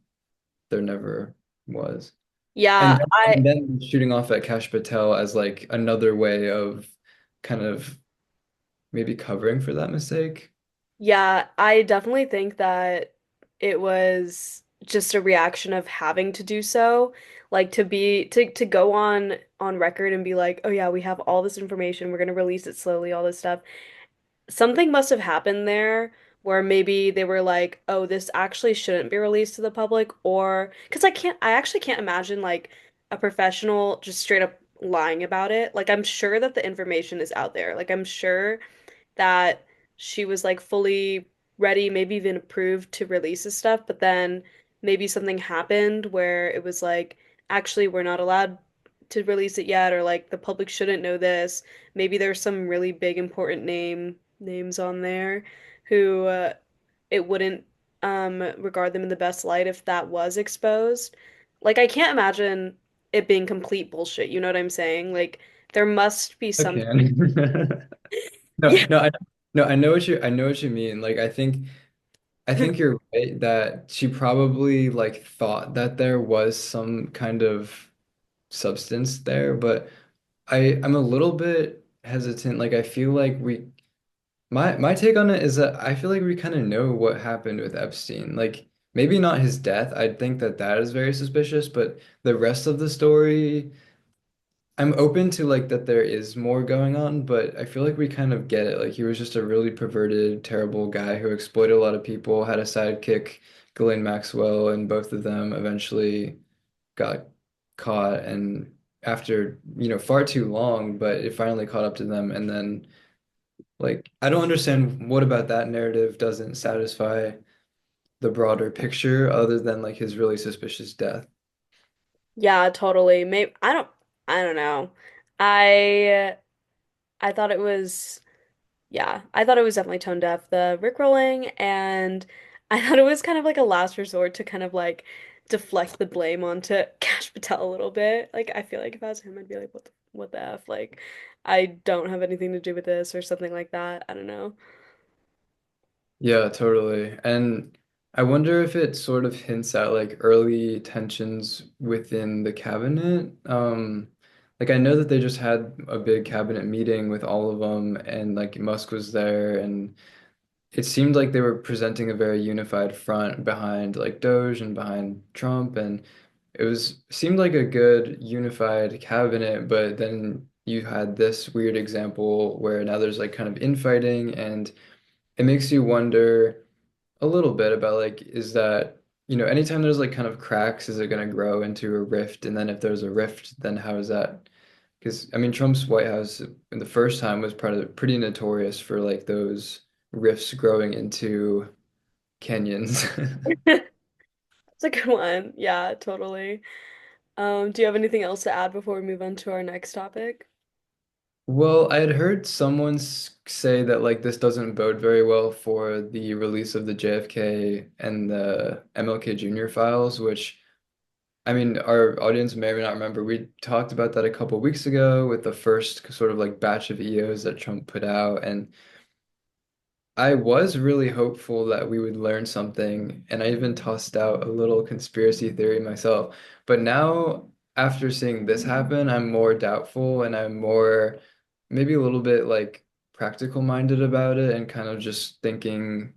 there never was. Yeah, And then shooting off at Cash Patel as like another way of kind of maybe covering for that mistake. yeah, I definitely think that it was just a reaction of having to do so, like to go on record and be like, "Oh yeah, we have all this information. We're going to release it slowly, all this stuff." Something must have happened there where maybe they were like, "Oh, this actually shouldn't be released to the public," or because I actually can't imagine like a professional just straight up lying about it. Like I'm sure that the information is out there. Like I'm sure that she was like fully ready, maybe even approved to release this stuff, but then maybe something happened where it was like, actually, we're not allowed to release it yet, or like the public shouldn't know this. Maybe there's some really big important names on there who it wouldn't regard them in the best light if that was exposed. Like I can't imagine it being complete bullshit, you know what I'm saying? Like there must be I some can. No, yeah. no, I know what you mean. Like I think you're right that she probably like thought that there was some kind of substance there, but I'm a little bit hesitant. Like I feel like my take on it is that I feel like we kind of know what happened with Epstein. Like maybe not his death. I think that that is very suspicious, but the rest of the story, I'm open to like that there is more going on, but I feel like we kind of get it. Like he was just a really perverted, terrible guy who exploited a lot of people, had a sidekick, Ghislaine Maxwell, and both of them eventually got caught and after, far too long, but it finally caught up to them. And then like I don't understand what about that narrative doesn't satisfy the broader picture other than like his really suspicious death. Yeah, totally. Maybe I don't know. I I thought it was Yeah, I thought it was definitely tone deaf, the Rickrolling, and I thought it was kind of like a last resort to kind of like deflect the blame onto Cash Patel a little bit. Like, I feel like if I was him, I'd be like, what the F? Like, I don't have anything to do with this or something like that. I don't know. Yeah, totally. And I wonder if it sort of hints at like early tensions within the cabinet. Like I know that they just had a big cabinet meeting with all of them, and like Musk was there, and it seemed like they were presenting a very unified front behind like Doge and behind Trump, and it was seemed like a good unified cabinet, but then you had this weird example where now there's like kind of infighting, and it makes you wonder a little bit about like, is that, anytime there's like kind of cracks, is it going to grow into a rift? And then if there's a rift, then how is that? Because I mean, Trump's White House in the first time was pretty notorious for like those rifts growing into canyons. It's a good one. Yeah, totally. Do you have anything else to add before we move on to our next topic? Well, I had heard someone say that like this doesn't bode very well for the release of the JFK and the MLK Jr. files, which I mean, our audience may or may not remember. We talked about that a couple weeks ago with the first sort of like batch of EOs that Trump put out. And I was really hopeful that we would learn something. And I even tossed out a little conspiracy theory myself. But now, after seeing this happen, I'm more doubtful and I'm more, maybe a little bit like practical minded about it and kind of just thinking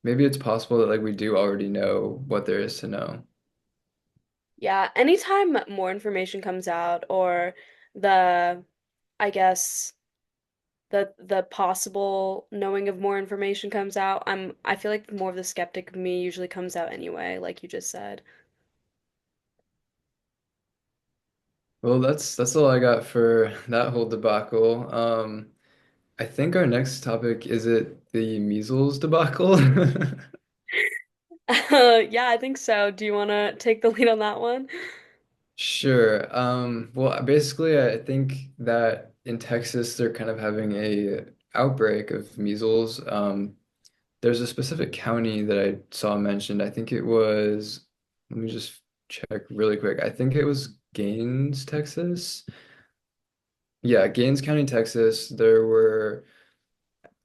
maybe it's possible that like we do already know what there is to know. Yeah, anytime more information comes out or the, I guess, the possible knowing of more information comes out, I feel like more of the skeptic of me usually comes out anyway, like you just said. Well, that's all I got for that whole debacle. I think our next topic is it the measles debacle? Yeah, I think so. Do you want to take the lead on that one? Sure. Well, basically, I think that in Texas they're kind of having a outbreak of measles. There's a specific county that I saw mentioned. I think it was, let me just check really quick. I think it was Gaines, Texas. Yeah, Gaines County, Texas. There were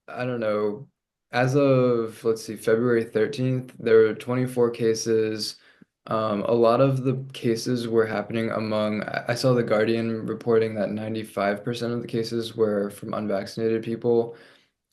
I don't know. As of, let's see, February 13th, there were 24 cases. A lot of the cases were happening among, I saw The Guardian reporting that 95% of the cases were from unvaccinated people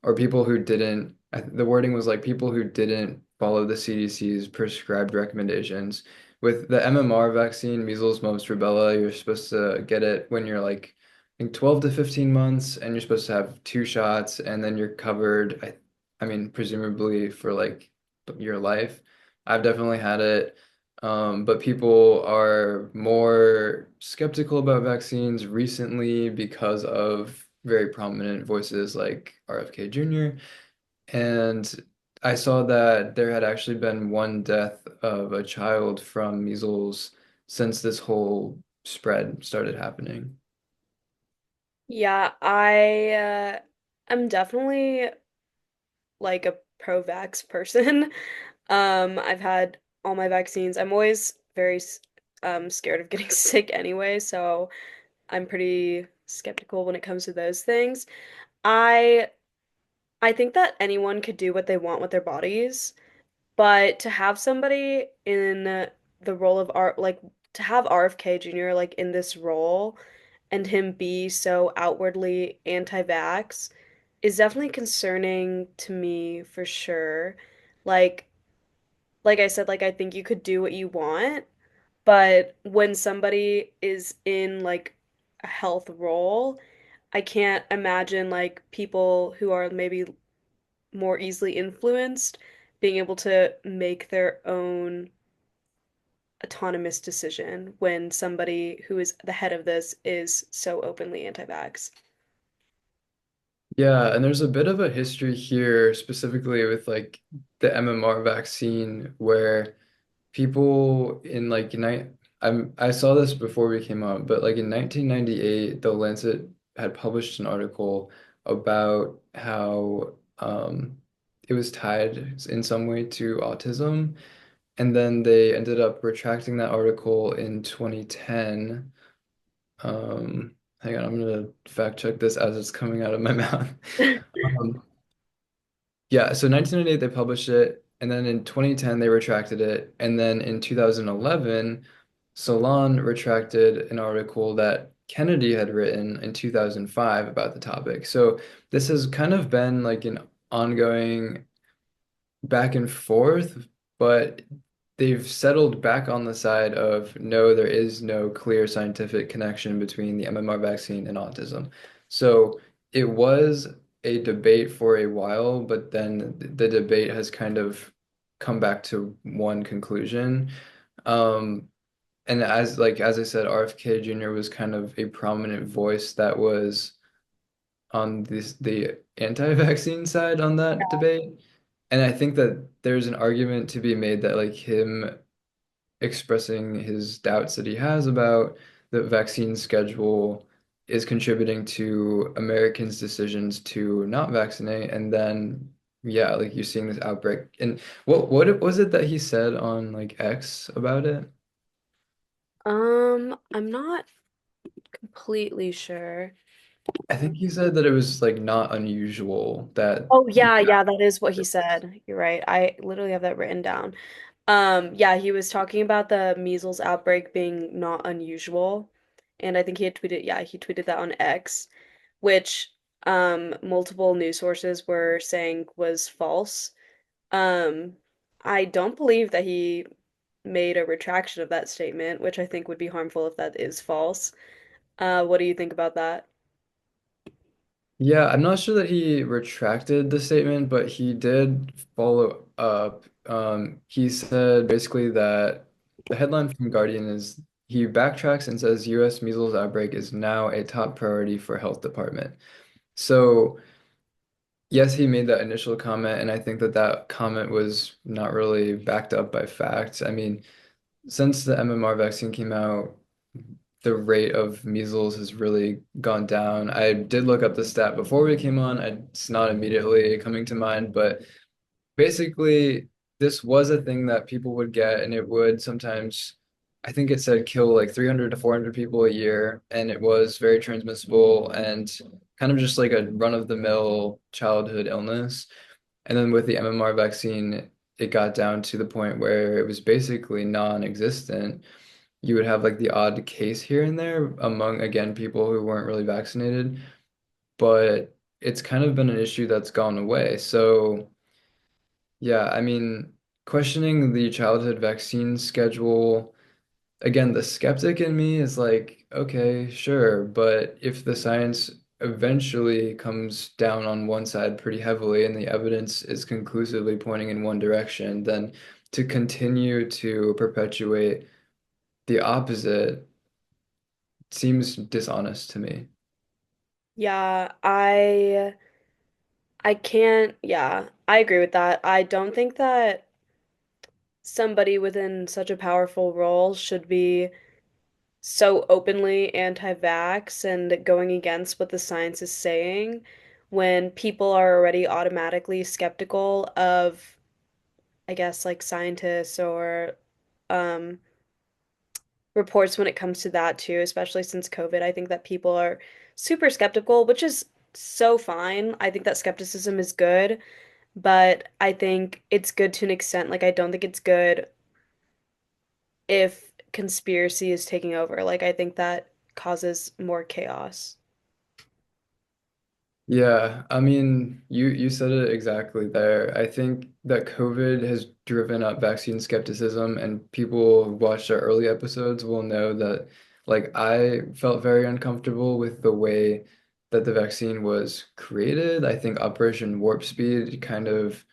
or people who didn't, the wording was like people who didn't follow the CDC's prescribed recommendations. With the MMR vaccine, measles, mumps, rubella, you're supposed to get it when you're like, I think 12 to 15 months, and you're supposed to have two shots, and then you're covered, I mean, presumably for like your life. I've definitely had it. But people are more skeptical about vaccines recently because of very prominent voices like RFK Jr. And I saw that there had actually been one death of a child from measles since this whole spread started happening. Yeah, I am definitely like a pro-vax person. I've had all my vaccines. I'm always very scared of getting sick anyway, so I'm pretty skeptical when it comes to those things. I I think that anyone could do what they want with their bodies, but to have somebody in the role of art, like to have RFK Jr. like in this role and him be so outwardly anti-vax is definitely concerning to me for sure. Like like I said, like I think you could do what you want, but when somebody is in like a health role, I can't imagine like people who are maybe more easily influenced being able to make their own autonomous decision when somebody who is the head of this is so openly anti-vax. Yeah, and there's a bit of a history here, specifically with like the MMR vaccine, where people in like I saw this before we came on, but like in 1998, the Lancet had published an article about how it was tied in some way to autism. And then they ended up retracting that article in 2010. Hang on, I'm gonna fact check this as it's coming out of my mouth. Um, yeah, so 1998 they published it, and then in 2010 they retracted it, and then in 2011 Solon retracted an article that Kennedy had written in 2005 about the topic. So this has kind of been like an ongoing back and forth, but they've settled back on the side of no, there is no clear scientific connection between the MMR vaccine and autism. So it was a debate for a while, but then the debate has kind of come back to one conclusion. Um, and as I said, RFK Jr. was kind of a prominent voice that was on the anti-vaccine side on that debate. And I think that there's an argument to be made that like him expressing his doubts that he has about the vaccine schedule is contributing to Americans' decisions to not vaccinate. And then yeah, like you're seeing this outbreak. And what was it that he said on like X about it? I'm not completely sure. I think he said that it was like not unusual that Oh yeah, yeah, that is what he said. You're right. I literally have that written down. Yeah, he was talking about the measles outbreak being not unusual. And I think he had tweeted, yeah, he tweeted that on X, which multiple news sources were saying was false. Um, I don't believe that he made a retraction of that statement, which I think would be harmful if that is false. What do you think about that? Yeah, I'm not sure that he retracted the statement, but he did follow up. He said basically that the headline from Guardian is he backtracks and says US measles outbreak is now a top priority for health department. So, yes, he made that initial comment, and I think that that comment was not really backed up by facts. I mean, since the MMR vaccine came out, the rate of measles has really gone down. I did look up the stat before we came on. It's not immediately coming to mind, but basically, this was a thing that people would get, and it would sometimes, I think it said kill like 300 to 400 people a year, and it was very transmissible and kind of just like a run-of-the-mill childhood illness. And then with the MMR vaccine, it got down to the point where it was basically non-existent. You would have like the odd case here and there among, again, people who weren't really vaccinated, but it's kind of been an issue that's gone away. So, yeah, I mean, questioning the childhood vaccine schedule, again, the skeptic in me is like, okay, sure, but if the science eventually comes down on one side pretty heavily and the evidence is conclusively pointing in one direction, then to continue to perpetuate the opposite seems dishonest to me. Yeah, I can't, yeah, I agree with that. I don't think that somebody within such a powerful role should be so openly anti-vax and going against what the science is saying when people are already automatically skeptical of, I guess, like scientists or um, reports when it comes to that too, especially since COVID. I think that people are super skeptical, which is so fine. I think that skepticism is good, but I think it's good to an extent. Like, I don't think it's good if conspiracy is taking over. Like, I think that causes more chaos. Yeah, I mean, you said it exactly there. I think that COVID has driven up vaccine skepticism, and people who watched our early episodes will know that, like, I felt very uncomfortable with the way that the vaccine was created. I think Operation Warp Speed kind of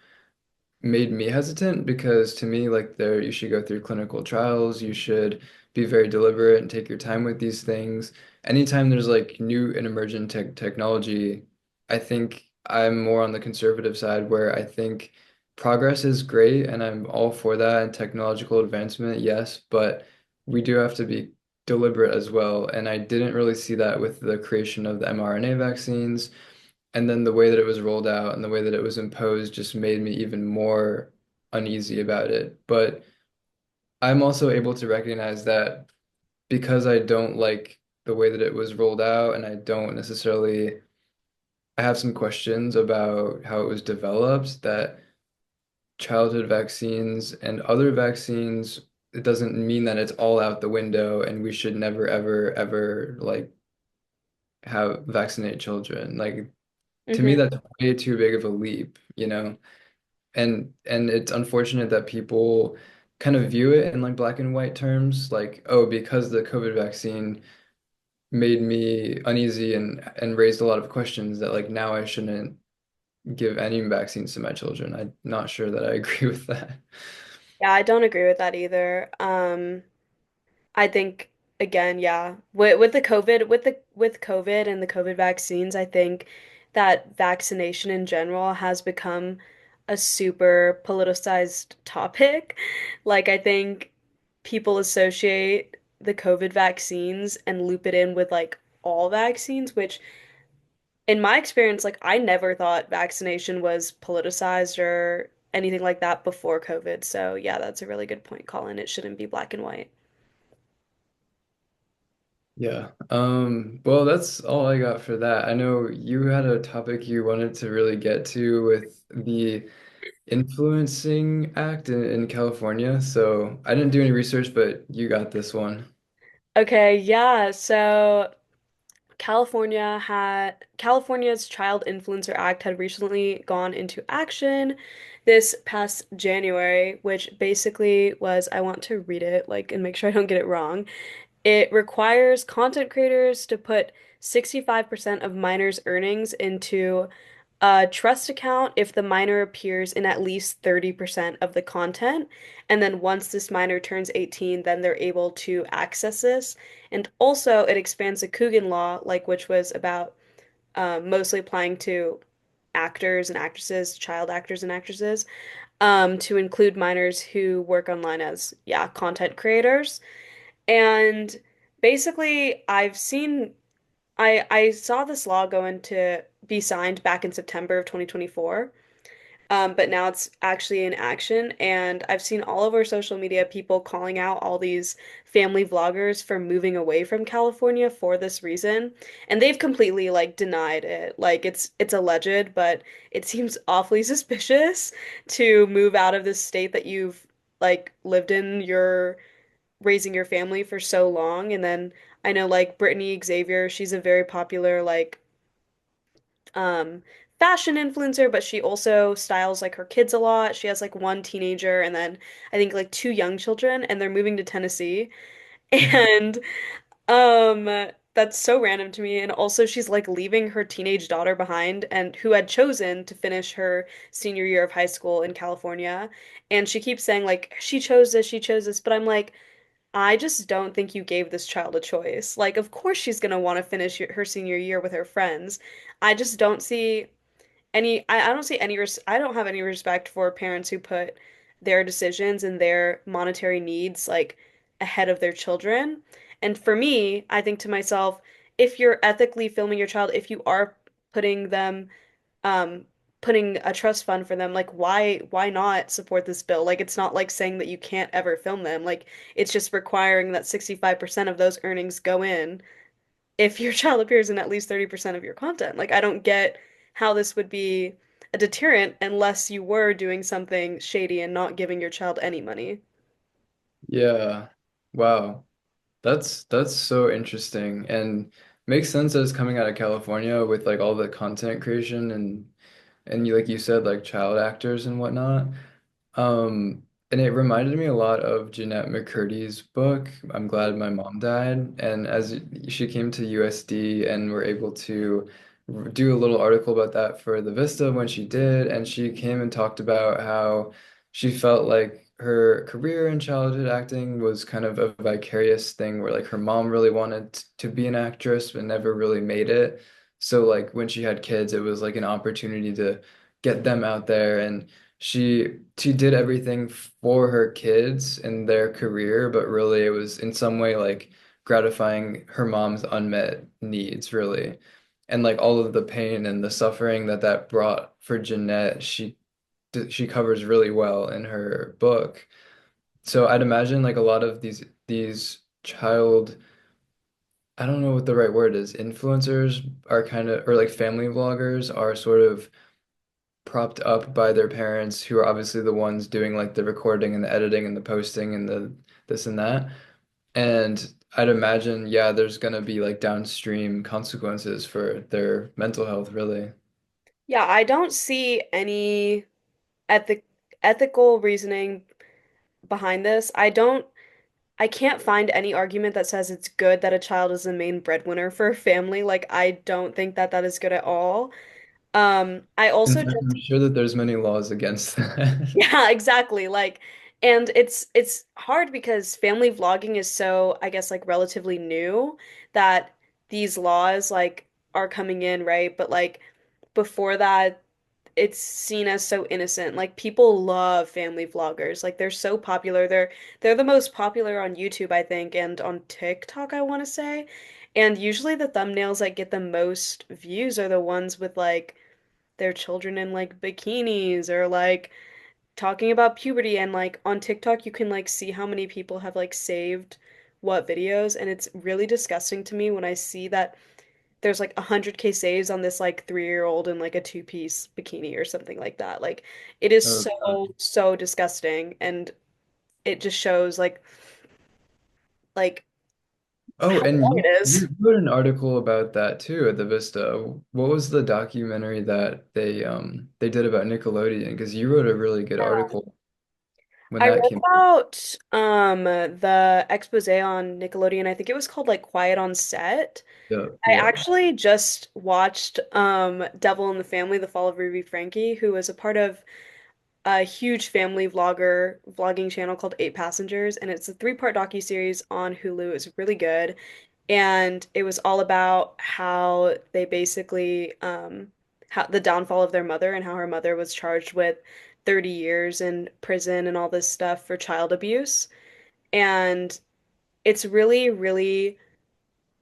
made me hesitant because to me, like there, you should go through clinical trials. You should be very deliberate and take your time with these things. Anytime there's like new and emergent technology, I think I'm more on the conservative side where I think progress is great and I'm all for that and technological advancement, yes, but we do have to be deliberate as well. And I didn't really see that with the creation of the mRNA vaccines. and then the way that it was rolled out and the way that it was imposed just made me even more uneasy about it. But I'm also able to recognize that because I don't like the way that it was rolled out, and I don't necessarily, I have some questions about how it was developed, that childhood vaccines and other vaccines, it doesn't mean that it's all out the window and we should never, ever, ever like have vaccinate children. Like to me, Hmm. that's way too big of a leap, you know? And it's unfortunate that people kind of view it in like black and white terms, like, oh, because the COVID vaccine made me uneasy and raised a lot of questions that like now I shouldn't give any vaccines to my children. I'm not sure that I agree with that. Yeah, I don't agree with that either. I think again, yeah, with the COVID with COVID and the COVID vaccines, I think that vaccination in general has become a super politicized topic. Like I think people associate the COVID vaccines and loop it in with like all vaccines, which in my experience, like I never thought vaccination was politicized or anything like that before COVID. So yeah, that's a really good point, Colin. It shouldn't be black and white. Yeah. Well, that's all I got for that. I know you had a topic you wanted to really get to with the Influencing Act in California. So I didn't do any research, but you got this one. Okay, yeah. So California's Child Influencer Act had recently gone into action this past January, which basically was, I want to read it like and make sure I don't get it wrong. It requires content creators to put 65% of minors' earnings into a trust account if the minor appears in at least 30% of the content. And then once this minor turns 18, then they're able to access this. And also, it expands the Coogan law, like which was about mostly applying to actors and actresses, child actors and actresses, to include minors who work online as, yeah, content creators. And basically, I saw this law go into be signed back in September of 2024. But now it's actually in action, and I've seen all over social media people calling out all these family vloggers for moving away from California for this reason, and they've completely like denied it. Like it's alleged, but it seems awfully suspicious to move out of this state that you've like lived in your raising your family for so long, and then I know like Brittany Xavier, she's a very popular like um fashion influencer, but she also styles like her kids a lot. She has like one teenager and then I think like two young children and they're moving to Tennessee. And that's so random to me. And also she's like leaving her teenage daughter behind and who had chosen to finish her senior year of high school in California. And she keeps saying like she chose this, but I'm like I just don't think you gave this child a choice. Like, of course she's gonna want to finish her senior year with her friends. I just don't see I don't see I don't have any respect for parents who put their decisions and their monetary needs like ahead of their children. And for me, I think to myself, if you're ethically filming your child, if you are putting them um putting a trust fund for them, like why not support this bill? Like it's not like saying that you can't ever film them. Like it's just requiring that 65% of those earnings go in if your child appears in at least 30% of your content. Like, I don't get how this would be a deterrent unless you were doing something shady and not giving your child any money. Yeah. Wow. That's so interesting and makes sense that it's coming out of California with like all the content creation and you like you said like child actors and whatnot. And it reminded me a lot of Jeanette McCurdy's book, I'm Glad My Mom Died. And as she came to USD and were able to do a little article about that for the Vista when she did, and she came and talked about how she felt like her career in childhood acting was kind of a vicarious thing where like her mom really wanted to be an actress but never really made it. So like when she had kids, it was like an opportunity to get them out there and she did everything for her kids and their career, but really it was in some way like gratifying her mom's unmet needs, really. and like all of the pain and the suffering that that brought for Jeanette, she covers really well in her book. So I'd imagine like a lot of these child, I don't know what the right word is, influencers are kind of, or like family vloggers are sort of propped up by their parents who are obviously the ones doing like the recording and the editing and the posting and the this and that. And I'd imagine, yeah, there's gonna be like downstream consequences for their mental health, really. Yeah, I don't see any ethic ethical reasoning behind this. I can't find any argument that says it's good that a child is the main breadwinner for a family. Like, I don't think that that is good at all. I In also fact, just I'm sure that there's many laws against that. yeah, exactly. Like, and it's hard because family vlogging is so, I guess, like relatively new that these laws like are coming in, right? But like before that, it's seen as so innocent. Like people love family vloggers. Like they're so popular. They're the most popular on YouTube, I think, and on TikTok, I want to say. And usually the thumbnails that get the most views are the ones with like their children in like bikinis or like talking about puberty, and like on TikTok you can like see how many people have like saved what videos, and it's really disgusting to me when I see that there's like 100K saves on this like 3-year-old in like a two-piece bikini or something like that. Like it is Oh, so God. so disgusting, and it just shows like Oh, how and wrong you it is. you wrote an article about that too at the Vista. What was the documentary that they did about Nickelodeon? Because you wrote a really good article when I that read came out. about the expose on Nickelodeon. I think it was called like Quiet on Set. Yeah, I yeah. actually just watched Devil in the Family, The Fall of Ruby Frankie, who was a part of a huge family vlogging channel called Eight Passengers, and it's a three-part docuseries on Hulu. It's really good. And it was all about how they basically how the downfall of their mother and how her mother was charged with 30 years in prison and all this stuff for child abuse. And it's really, really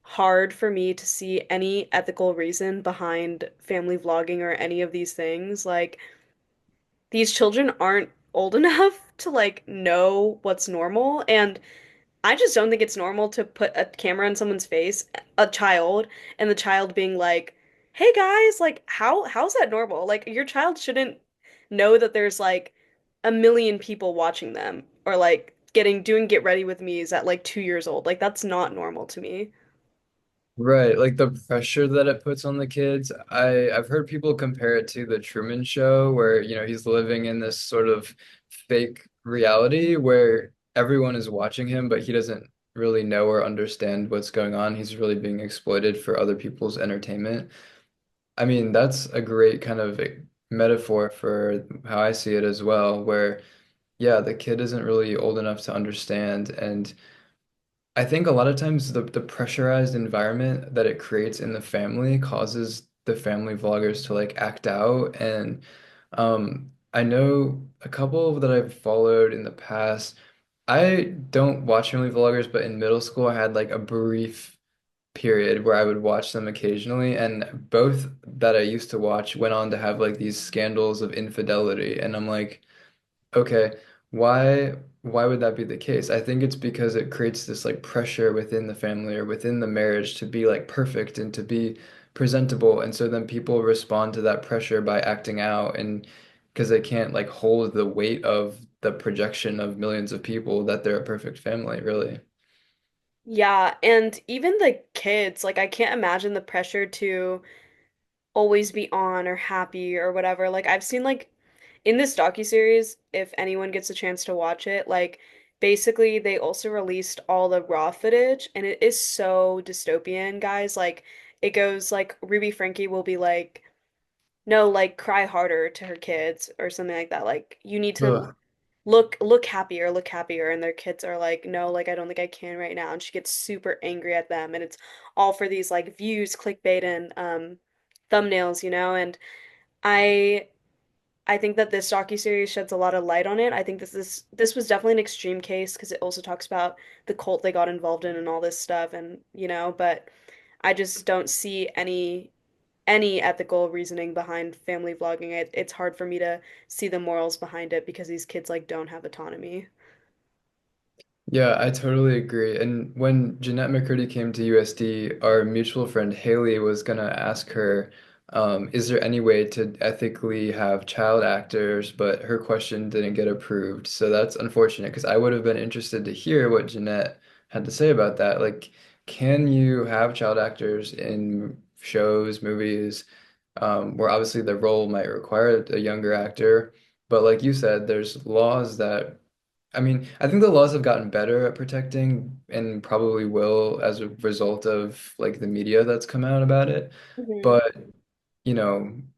hard for me to see any ethical reason behind family vlogging or any of these things. Like, these children aren't old enough to like know what's normal, and I just don't think it's normal to put a camera in someone's face, a child, and the child being like, "Hey guys, like how's that normal?" Like your child shouldn't know that there's like a million people watching them, or like getting doing get ready with me's at like 2 years old. Like that's not normal to me. Right, like the pressure that it puts on the kids. I've heard people compare it to the Truman Show where, he's living in this sort of fake reality where everyone is watching him, but he doesn't really know or understand what's going on. He's really being exploited for other people's entertainment. I mean, that's a great kind of metaphor for how I see it as well, where yeah, the kid isn't really old enough to understand. And I think a lot of times the pressurized environment that it creates in the family causes the family vloggers to like act out. And I know a couple that I've followed in the past. I don't watch family vloggers, but in middle school I had like a brief period where I would watch them occasionally, and both that I used to watch went on to have like these scandals of infidelity. And I'm like, okay, why would that be the case? I think it's because it creates this like pressure within the family or within the marriage to be like perfect and to be presentable. And so then people respond to that pressure by acting out, and because they can't like hold the weight of the projection of millions of people that they're a perfect family, really. Yeah, and even the kids, like I can't imagine the pressure to always be on or happy or whatever. Like I've seen like in this docuseries, if anyone gets a chance to watch it, like basically they also released all the raw footage, and it is so dystopian, guys. Like it goes like Ruby Frankie will be like, no, like cry harder to her kids or something like that. Like you need to Ugh. look happier, and their kids are like, no, like I don't think I can right now, and she gets super angry at them, and it's all for these like views, clickbait, and thumbnails, and I I think that this docuseries sheds a lot of light on it. I think this was definitely an extreme case because it also talks about the cult they got involved in and all this stuff, and but I just don't see any. any ethical reasoning behind family vlogging. It's hard for me to see the morals behind it because these kids like don't have autonomy. Yeah, I totally agree. And when Jeanette McCurdy came to USD, our mutual friend Haley was gonna ask her, is there any way to ethically have child actors? But her question didn't get approved. So that's unfortunate because I would have been interested to hear what Jeanette had to say about that. Like, can you have child actors in shows, movies, where obviously the role might require a younger actor? But like you said, there's laws that I mean, I think the laws have gotten better at protecting and probably will as a result of like the media that's come out about it. Hmm. But,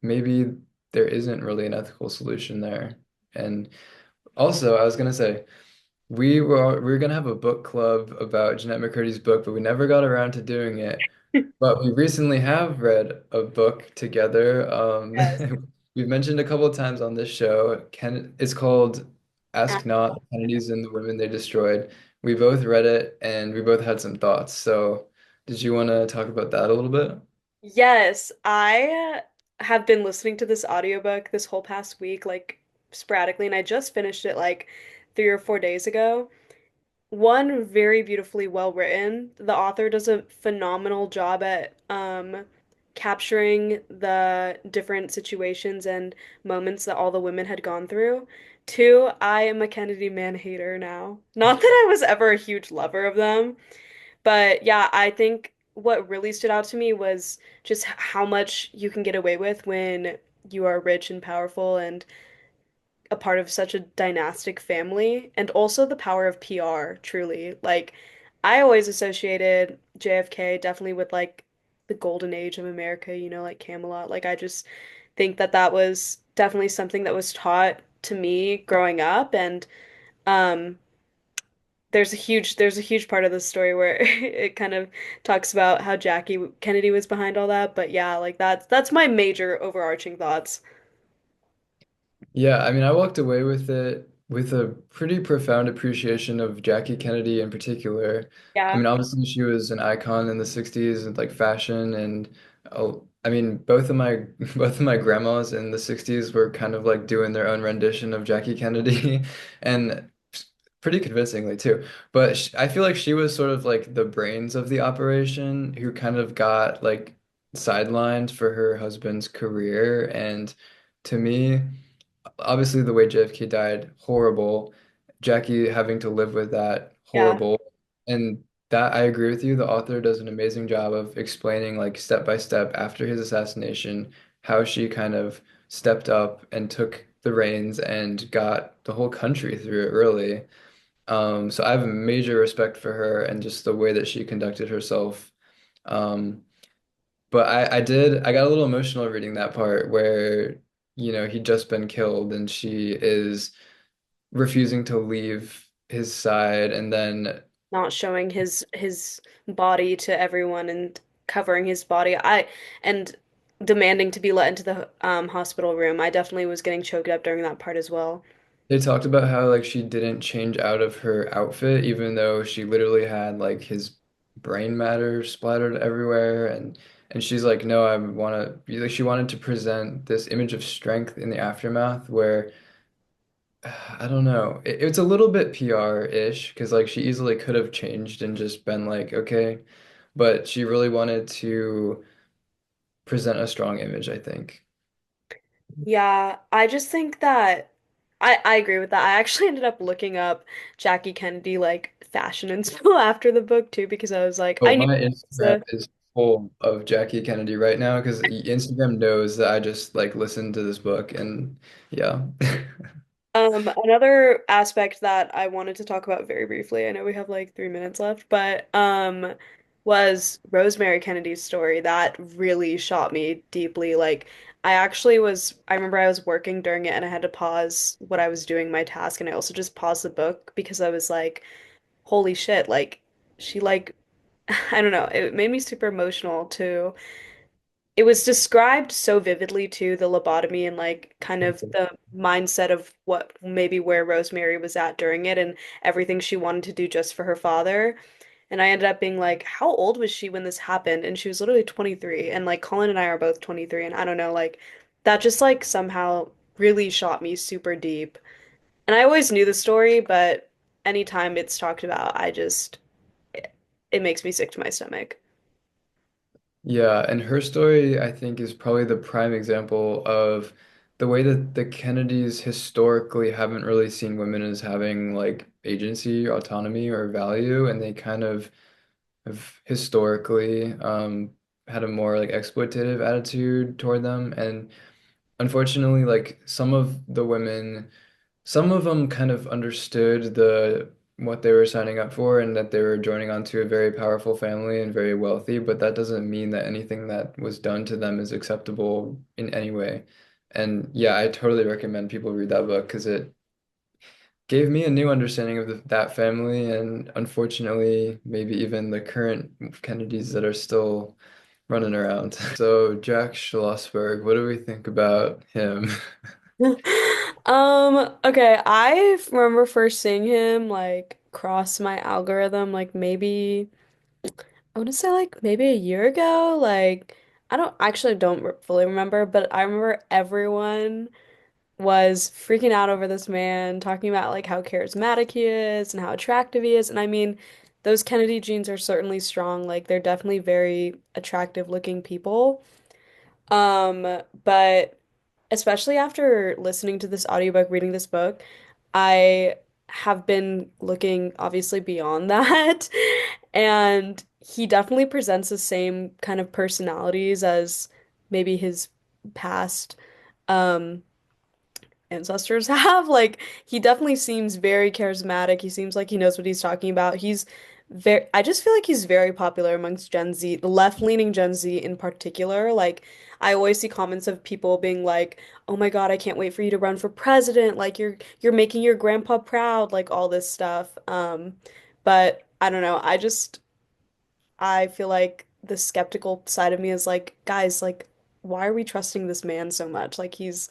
maybe there isn't really an ethical solution there. And also, I was gonna say, we were gonna have a book club about Jeanette McCurdy's book, but we never got around to doing it. But we recently have read a book together. Yes. We've mentioned a couple of times on this show. It's called Ask Ah, Not, the Kennedys and the Women They Destroyed. We both read it and we both had some thoughts. So, did you want to talk about that a little bit? yes, I have been listening to this audiobook this whole past week, like sporadically, and I just finished it like 3 or 4 days ago. One, very beautifully well written. The author does a phenomenal job at capturing the different situations and moments that all the women had gone through. Two, I am a Kennedy man hater now. Not that I was ever a huge lover of them, but yeah, I think what really stood out to me was just how much you can get away with when you are rich and powerful and a part of such a dynastic family, and also the power of PR, truly. Like, I always associated JFK definitely with like the golden age of America, like Camelot. Like, I just think that that was definitely something that was taught to me growing up, and um there's a huge part of the story where it kind of talks about how Jackie Kennedy was behind all that, but yeah, like that's my major overarching thoughts. Yeah, I mean, I walked away with it with a pretty profound appreciation of Jackie Kennedy in particular. I Yeah. mean, obviously she was an icon in the 60s and like fashion and I mean, both of my both of my grandmas in the 60s were kind of like doing their own rendition of Jackie Kennedy and pretty convincingly too. But sh I feel like she was sort of like the brains of the operation who kind of got like sidelined for her husband's career and to me obviously the way JFK died, horrible. Jackie having to live with that, Yeah. horrible. And that I agree with you. The author does an amazing job of explaining like step by step after his assassination how she kind of stepped up and took the reins and got the whole country through it, really. So I have a major respect for her and just the way that she conducted herself. Um, but I got a little emotional reading that part where, he'd just been killed and she is refusing to leave his side. And then Not showing his body to everyone and covering his body. I and demanding to be let into the hospital room. I definitely was getting choked up during that part as well. they talked about how like she didn't change out of her outfit, even though she literally had like his brain matter splattered everywhere. And she's like, no, I want to, like, she wanted to present this image of strength in the aftermath where I don't know. It's a little bit PR-ish because like she easily could have changed and just been like, okay, but she really wanted to present a strong image, I think. Yeah, I just think that I agree with that. I actually ended up looking up Jackie Kennedy like fashion inspo after the book too because I was like Oh, I knew my it was Instagram is full of Jackie Kennedy right now because Instagram knows that I just like listened to this book and yeah. Another aspect that I wanted to talk about very briefly, I know we have like 3 minutes left, but was Rosemary Kennedy's story. That really shot me deeply. Like I remember I was working during it and I had to pause what I was doing my task and I also just paused the book because I was like, holy shit, like she like I don't know, it made me super emotional too. It was described so vividly too, the lobotomy and like kind of the mindset of what maybe where Rosemary was at during it and everything she wanted to do just for her father. And I ended up being like, how old was she when this happened? And she was literally 23. And like Colin and I are both 23. And I don't know, like that just like somehow really shot me super deep. And I always knew the story, but anytime it's talked about, it makes me sick to my stomach. Yeah, and her story, I think, is probably the prime example of the way that the Kennedys historically haven't really seen women as having like agency, autonomy, or value, and they kind of have historically had a more like exploitative attitude toward them. And unfortunately, like some of them kind of understood the what they were signing up for and that they were joining onto a very powerful family and very wealthy, but that doesn't mean that anything that was done to them is acceptable in any way. And yeah, I totally recommend people read that book because it gave me a new understanding of that family and unfortunately, maybe even the current Kennedys that are still running around. So Jack Schlossberg, what do we think about him? Okay, I remember first seeing him like cross my algorithm like maybe I want to say like maybe a year ago. Like I actually don't fully remember, but I remember everyone was freaking out over this man, talking about like how charismatic he is and how attractive he is. And I mean, those Kennedy genes are certainly strong. Like they're definitely very attractive looking people. But especially after listening to this audiobook, reading this book, I have been looking obviously beyond that. And he definitely presents the same kind of personalities as maybe his past um ancestors have. Like he definitely seems very charismatic. He seems like he knows what he's talking about. He's very I just feel like he's very popular amongst Gen Z, the left-leaning Gen Z in particular. Like I always see comments of people being like, "Oh my God, I can't wait for you to run for president. Like you're making your grandpa proud," like all this stuff. But I don't know. I feel like the skeptical side of me is like, guys, like why are we trusting this man so much? Like he's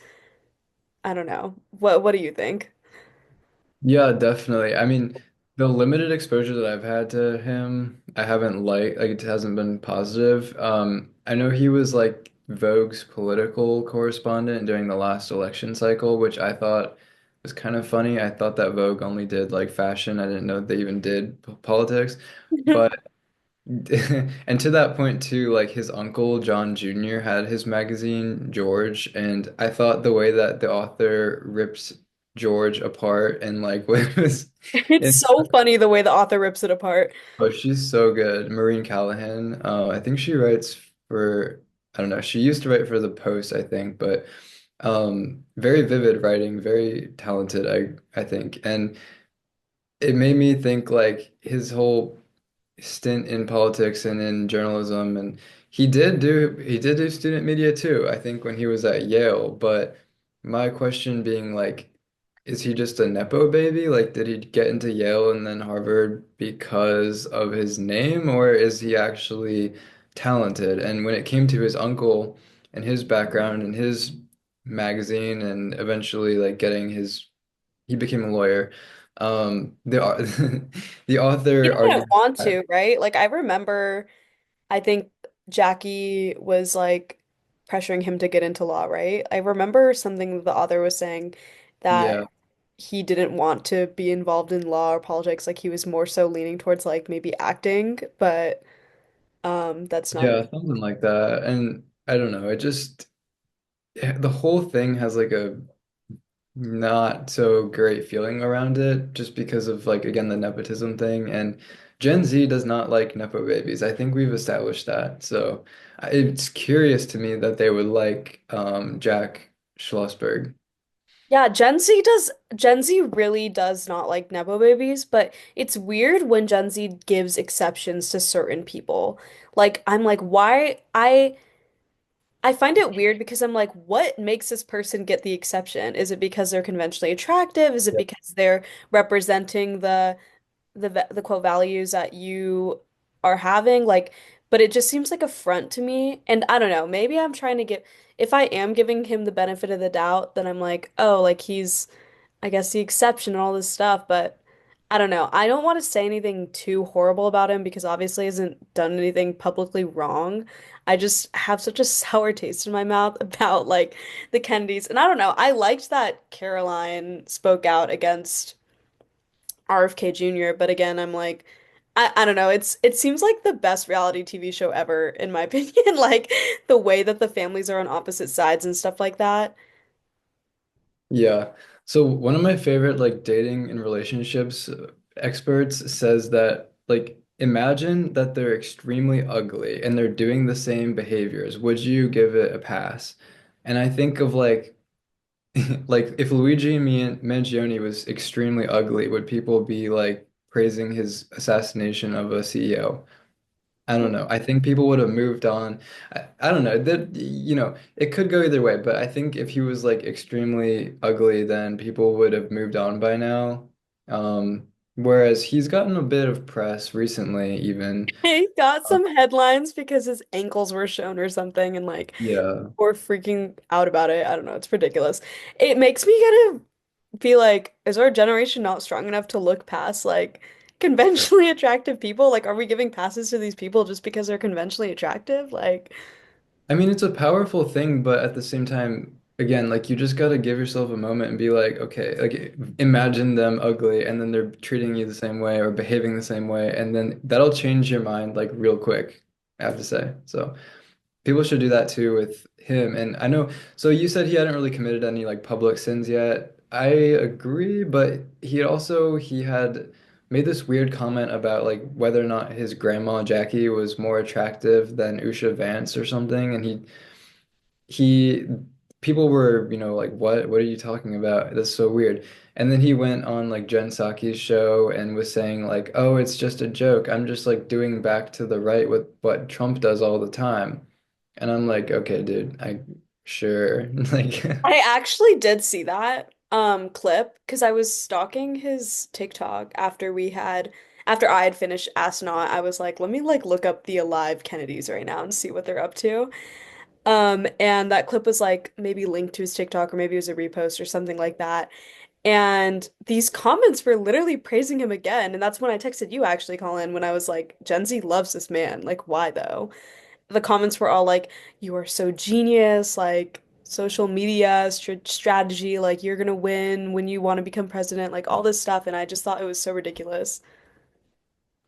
I don't know. What do you think? Yeah, definitely. I mean, the limited exposure that I've had to him, I haven't like it hasn't been positive. I know he was like Vogue's political correspondent during the last election cycle, which I thought was kind of funny. I thought that Vogue only did like fashion. I didn't know they even did politics. But and to that point too, like his uncle John Jr. had his magazine George, and I thought the way that the author rips George apart and like was It's and so funny the way the author rips it apart. oh, she's so good. Maureen Callahan. I think she writes for I don't know, she used to write for The Post, I think, but very vivid writing, very talented, I think. And it made me think like his whole stint in politics and in journalism and he did do student media too, I think when he was at Yale, but my question being like is he just a nepo baby? Like did he get into Yale and then Harvard because of his name or is he actually talented? And when it came to his uncle and his background and his magazine and eventually like getting his he became a lawyer. The He author didn't argued want that, to, right? Like I remember, I think Jackie was like pressuring him to get into law, right? I remember something the author was saying that yeah, he didn't want to be involved in law or politics, like he was more so leaning towards like maybe acting, but that's not yeah, something like that. And I don't know, it just the whole thing has like a not so great feeling around it just because of like again the nepotism thing and Gen Z does not like nepo babies. I think we've established that. So it's curious to me that they would like Jack Schlossberg. Yeah, Gen Z really does not like Nepo babies, but it's weird when Gen Z gives exceptions to certain people. Like I'm like, why I find it weird because I'm like, what makes this person get the exception? Is it because they're conventionally attractive? Is it Yeah. because they're representing the quote values that you are having? Like, but it just seems like a front to me. And I don't know, maybe I'm trying to give if I am giving him the benefit of the doubt, then I'm like, oh, like he's I guess the exception and all this stuff, but I don't know. I don't want to say anything too horrible about him because obviously he hasn't done anything publicly wrong. I just have such a sour taste in my mouth about like the Kennedys. And I don't know. I liked that Caroline spoke out against RFK Jr., but again, I'm like I don't know. It seems like the best reality TV show ever in my opinion. Like the way that the families are on opposite sides and stuff like that. Yeah. So one of my favorite like dating and relationships experts says that like imagine that they're extremely ugly and they're doing the same behaviors. Would you give it a pass? And I think of like like if Luigi Mangione was extremely ugly, would people be like praising his assassination of a CEO? I don't know. I think people would have moved on. I don't know. That it could go either way, but I think if he was like extremely ugly, then people would have moved on by now. Whereas he's gotten a bit of press recently, even. He got Uh, some headlines because his ankles were shown or something and like yeah. or freaking out about it. I don't know. It's ridiculous. It makes me kind of feel like, is our generation not strong enough to look past like conventionally attractive people? Like, are we giving passes to these people just because they're conventionally attractive? Like, I mean, it's a powerful thing, but at the same time, again, like you just got to give yourself a moment and be like, okay, like imagine them ugly and then they're treating you the same way or behaving the same way, and then that'll change your mind like real quick, I have to say. So people should do that too with him. And I know, so you said he hadn't really committed any like public sins yet. I agree, but he had made this weird comment about like whether or not his grandma Jackie was more attractive than Usha Vance or something, and he people were, like, what are you talking about? That's so weird. And then he went on like Jen Psaki's show and was saying like, oh, it's just a joke. I'm just like doing back to the right with what Trump does all the time. And I'm like, okay, dude, I sure. Like I actually did see that clip because I was stalking his TikTok after I had finished Astronaut. I was like, let me like look up the alive Kennedys right now and see what they're up to. And that clip was like maybe linked to his TikTok or maybe it was a repost or something like that. And these comments were literally praising him again. And that's when I texted you actually, Colin, when I was like, Gen Z loves this man. Like, why though? The comments were all like, you are so genius, like social media strategy, like you're gonna win when you want to become president, like all this stuff. And I just thought it was so ridiculous.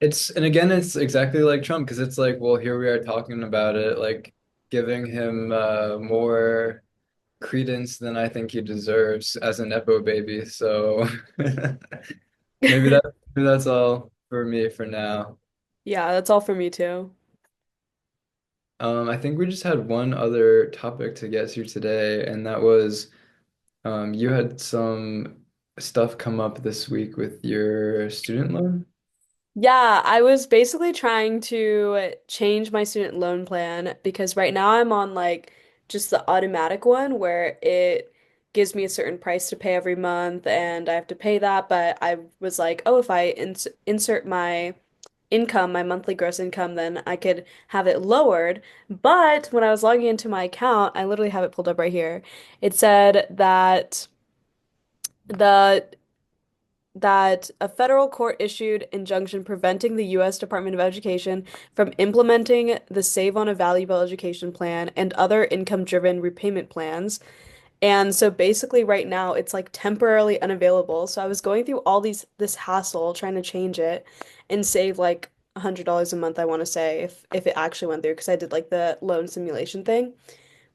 and again, it's exactly like Trump because it's like, well, here we are talking about it, like giving him more credence than I think he deserves as a Nepo baby. So maybe that maybe that's all for me for now. Yeah, that's all for me too. I think we just had one other topic to get to today, and that was you had some stuff come up this week with your student loan. Yeah, I was basically trying to change my student loan plan because right now I'm on like just the automatic one where it gives me a certain price to pay every month and I have to pay that. But I was like, oh, if I insert my income, my monthly gross income, then I could have it lowered. But when I was logging into my account, I literally have it pulled up right here. It said the that a federal court issued injunction preventing the U.S. Department of Education from implementing the Save on a Valuable Education Plan and other income-driven repayment plans. And so basically right now it's like temporarily unavailable. So I was going through all this hassle trying to change it and save like $100 a month, I want to say, if it actually went through because I did like the loan simulation thing.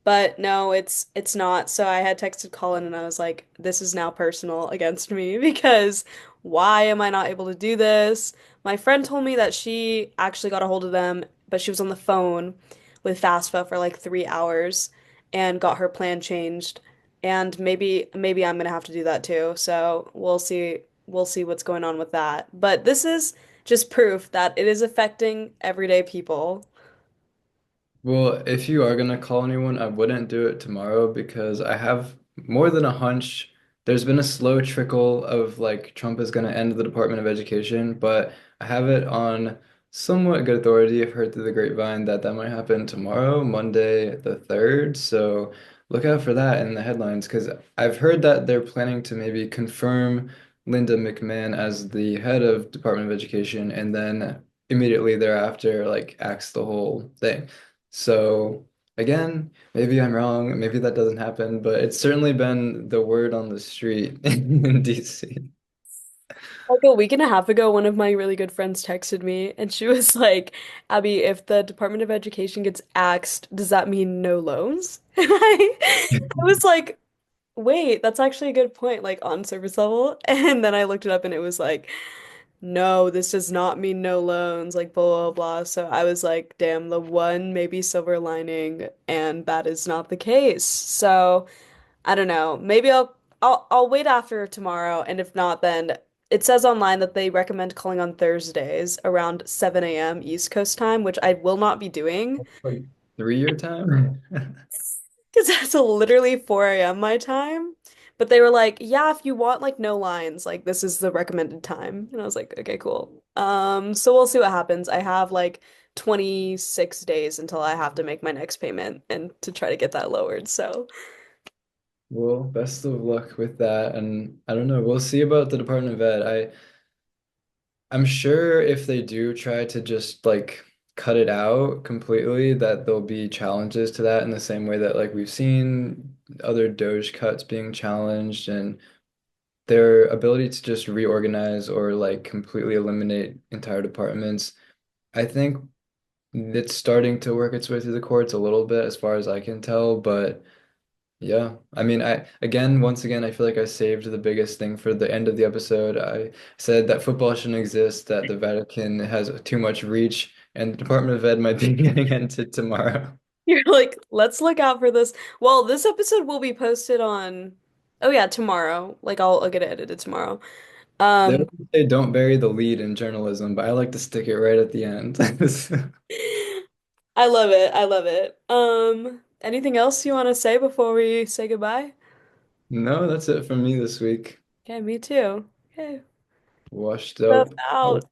But no, it's not. So I had texted Colin and I was like, this is now personal against me because why am I not able to do this? My friend told me that she actually got a hold of them, but she was on the phone with FAFSA for like 3 hours and got her plan changed. And maybe I'm gonna have to do that too. So we'll see what's going on with that. But this is just proof that it is affecting everyday people. Well, if you are gonna call anyone, I wouldn't do it tomorrow because I have more than a hunch. There's been a slow trickle of like Trump is gonna end the Department of Education, but I have it on somewhat good authority. I've heard through the grapevine that that might happen tomorrow, Monday the 3rd. So look out for that in the headlines because I've heard that they're planning to maybe confirm Linda McMahon as the head of Department of Education, and then immediately thereafter, like axed the whole thing. So again, maybe I'm wrong, maybe that doesn't happen, but it's certainly been the word on the street in DC. Like a week and a half ago, one of my really good friends texted me and she was like, Abby, if the Department of Education gets axed, does that mean no loans? And I was like, wait, that's actually a good point, like on surface level. And then I looked it up and it was like, no, this does not mean no loans, like blah, blah, blah. So I was like, damn, the one maybe silver lining, and that is not the case. So I don't know. Maybe I'll wait after tomorrow, and if not, then it says online that they recommend calling on Thursdays around 7 a.m. East Coast time, which I will not be doing Like 3 year time? because that's literally 4 a.m. my time. But they were like, yeah, if you want like no lines, like this is the recommended time. And I was like, okay, cool. So we'll see what happens. I have like 26 days until I have to make my next payment and to try to get that lowered. So Well, best of luck with that. And I don't know, we'll see about the Department of Ed. I'm sure if they do try to just like cut it out completely, that there'll be challenges to that in the same way that like we've seen other Doge cuts being challenged and their ability to just reorganize or like completely eliminate entire departments. I think it's starting to work its way through the courts a little bit as far as I can tell, but yeah, I mean, once again, I feel like I saved the biggest thing for the end of the episode. I said that football shouldn't exist, that the Vatican has too much reach, and the Department of Ed might be getting into tomorrow. you're like, let's look out for this. Well, this episode will be posted on, oh yeah, tomorrow. Like I'll get it edited tomorrow. They Um, always say don't bury the lead in journalism, but I like to stick it right at the end. I love it. I love it. Anything else you want to say before we say goodbye? No, that's it from me this week. Okay, me too. Okay, Washed stuff up. out.